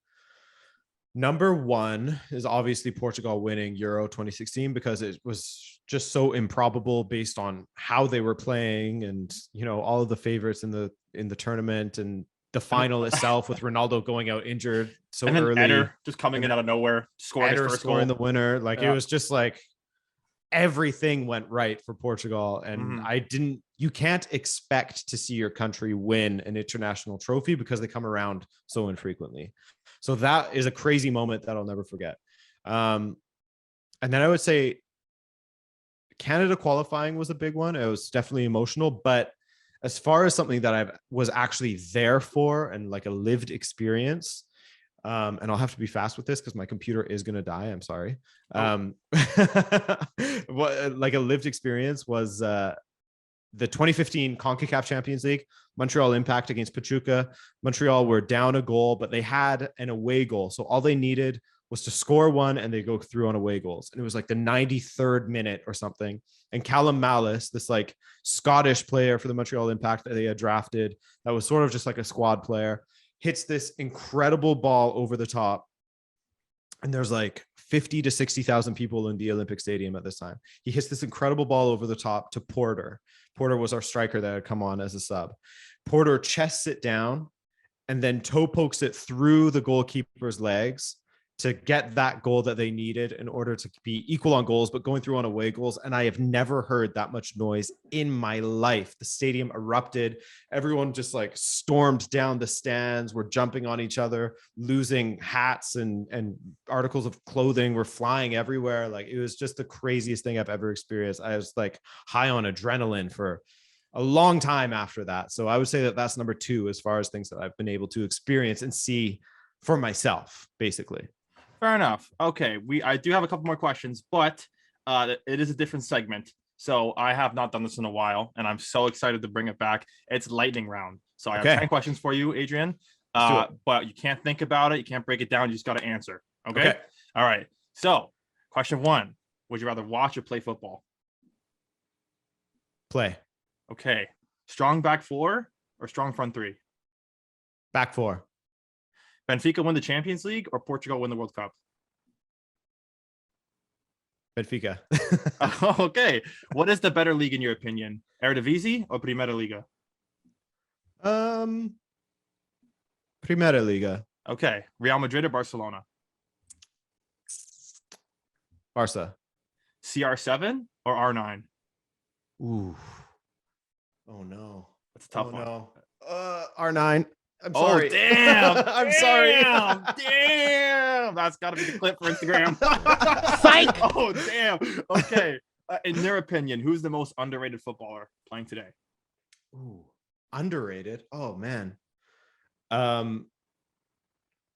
Number one is obviously Portugal winning Euro 2016 because it was just so improbable based on how they were playing and all of the favorites in the tournament and the final itself with Ronaldo going out injured so and then early. Eder just coming in out of nowhere, scoring the winner. Like it was just like everything went right for Portugal. And you can't expect to see your country win an international trophy because they come around so infrequently. So that is a crazy moment that I'll never forget. And then I would say Canada qualifying was a big one. It was definitely emotional, but as far as something that I was actually there for and like a lived experience, And I'll have to be fast with this because my computer is going to die. I'm sorry. What like a lived experience was the 2015 CONCACAF Champions League, Montreal Impact against Pachuca. Montreal were down a goal, but they had an away goal. So all they needed was to score one and they go through on away goals. And it was like the 93rd minute or something. And Callum Malice, this like Scottish player for the Montreal Impact that they had drafted, that was sort of just like a squad player, hits this incredible ball over the top. And there's like 50 to 60,000 people in the Olympic Stadium at this time. He hits this incredible ball over the top to Porter. Porter was our striker that had come on as a sub. Porter chests it down and then toe pokes it through the goalkeeper's legs to get that goal that they needed in order to be equal on goals, but going through on away goals. And I have never heard that much noise in my life. The stadium erupted. Everyone just like stormed down the stands. We're jumping on each other, losing hats and articles of clothing were flying everywhere. Like it was just the craziest thing I've ever experienced. I was like high on adrenaline for a long time after that. So I would say that that's number 2 as far as things that I've been able to experience and see for myself, basically. Fair enough. Okay, I do have a couple more questions, but it is a different segment. So I have not done this in a while, and I'm so excited to bring it back. It's lightning round. So I have 10 questions for you, Adrian. But you can't think about it. You can't break it down. You just got to answer. Okay? All right. So question 1, would you rather watch or play football? Play. Okay. Strong back 4 or strong front 3? Back 4. Benfica win the Champions League or Portugal win the World Cup? Benfica. Okay. What is the better league in your opinion? Eredivisie or Primeira Liga? Primeira Liga. Okay. Real Madrid or Barcelona? Barca. CR7 or R9? Ooh. Oh no. That's a tough one. No. R9. I'm sorry. Oh, damn. I'm sorry. Damn. That's got to be the clip for Instagram. Psych. Oh, damn. Okay. In your opinion, who's the most underrated footballer playing today? Ooh, underrated. Oh, man.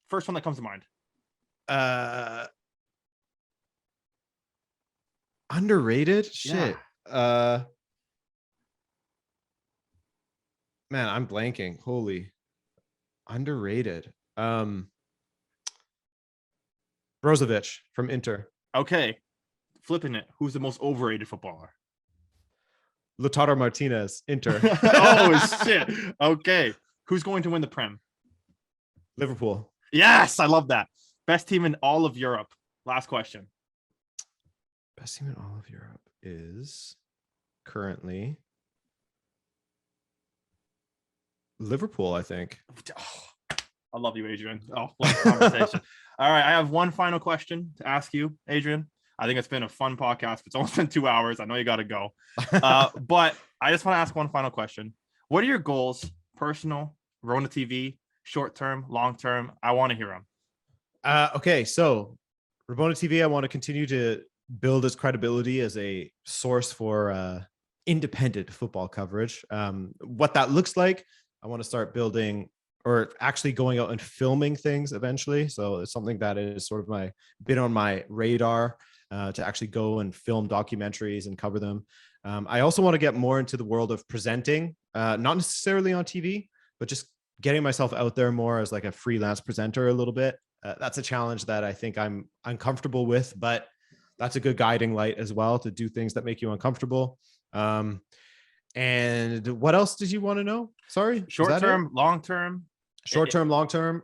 First one that comes to mind. Underrated? Shit. Yeah. Man, I'm blanking. Holy. Underrated. Brozovic from Inter. Okay. Flipping it. Who's the most overrated footballer? Lautaro Martinez, Inter. Oh, shit. Okay. Who's going to win the Prem? Liverpool. Yes, I love that. Best team in all of Europe. Last question. Best team in all of Europe is currently Liverpool, I think. Oh, I love you, Adrian. Oh, what a conversation. All right, I have one final question to ask you, Adrian. I think it's been a fun podcast. It's almost been 2 hours. I know you got to go. But I just want to ask one final question. What are your goals, personal, Rona TV, short-term, long-term? I want to hear them. Okay, so RABONA TV, I want to continue to build its credibility as a source for independent football coverage. What that looks like, I want to start building or actually going out and filming things eventually. So it's something that is sort of been on my radar to actually go and film documentaries and cover them. I also want to get more into the world of presenting, not necessarily on TV, but just getting myself out there more as like a freelance presenter a little bit. That's a challenge that I think I'm uncomfortable with, but that's a good guiding light as well, to do things that make you uncomfortable. And what else did you want to know? Sorry. Short term, long term. Short term, long term.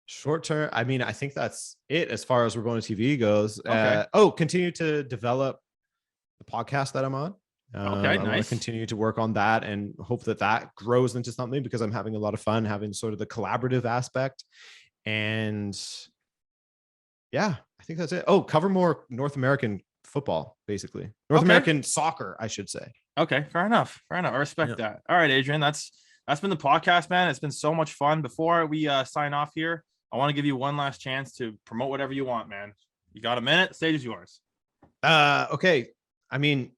Short term. I mean, I think that's it as far as RABONA TV goes. Okay. Continue to develop the podcast that I'm on. Okay, I nice. want to continue to work on that and hope that grows into something, because I'm having a lot of fun having sort of the collaborative aspect. And yeah, I think that's it. Oh, cover more North American football, basically. North American soccer, I should say. Okay, fair enough. I respect that. All right, Adrian, that's been the podcast, man. It's been so much fun. Before we sign off here, I want to give you one last chance to promote whatever you want, man. You got a minute? Stage is yours. Okay. I mean,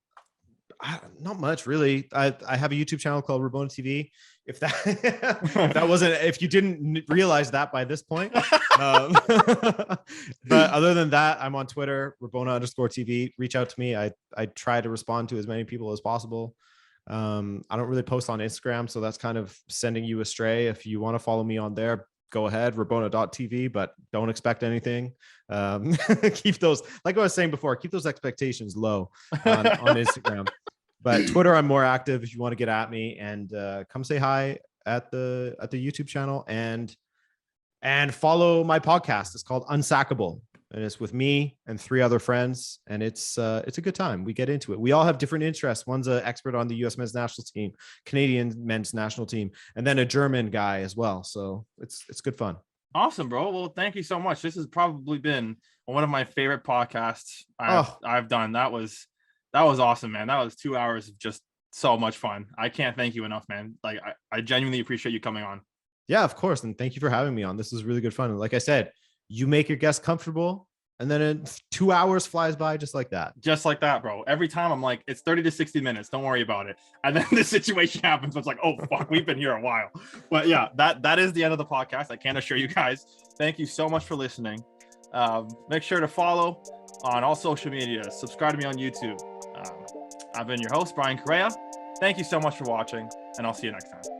Not much really. I have a YouTube channel called Rabona TV. If that if that wasn't, if you didn't realize that by this point, but other than that, I'm on Twitter, Rabona_TV. Reach out to me. I try to respond to as many people as possible. I don't really post on Instagram, so that's kind of sending you astray. If you want to follow me on there, go ahead, Rabona.tv, but don't expect anything. Keep those, like I was saying before, keep those expectations low on Instagram. But Twitter, I'm more active if you want to get at me, and come say hi at the YouTube channel, and follow my podcast. It's called Unsackable, and it's with me and 3 other friends, and it's a good time. We get into it. We all have different interests. One's an expert on the U.S. men's national team, Canadian men's national team, and then a German guy as well. So it's good fun. Awesome, bro. Well, thank you so much. This has probably been one of my favorite podcasts I've done. That was awesome, man. That was 2 hours of just so much fun. I can't thank you enough, man. Like I genuinely appreciate you coming on. Yeah, of course. And thank you for having me on. This is really good fun. And like I said, you make your guests comfortable, and then 2 hours flies by just like that. Just like that, bro. Every time I'm like, it's 30 to 60 minutes. Don't worry about it. And then the situation happens. So it's like, oh, fuck, we've been here a while. But yeah, that is the end of the podcast. I can assure you guys. Thank you so much for listening. Make sure to follow on all social media. Subscribe to me on YouTube. I've been your host, Brian Correa. Thank you so much for watching, and I'll see you next time.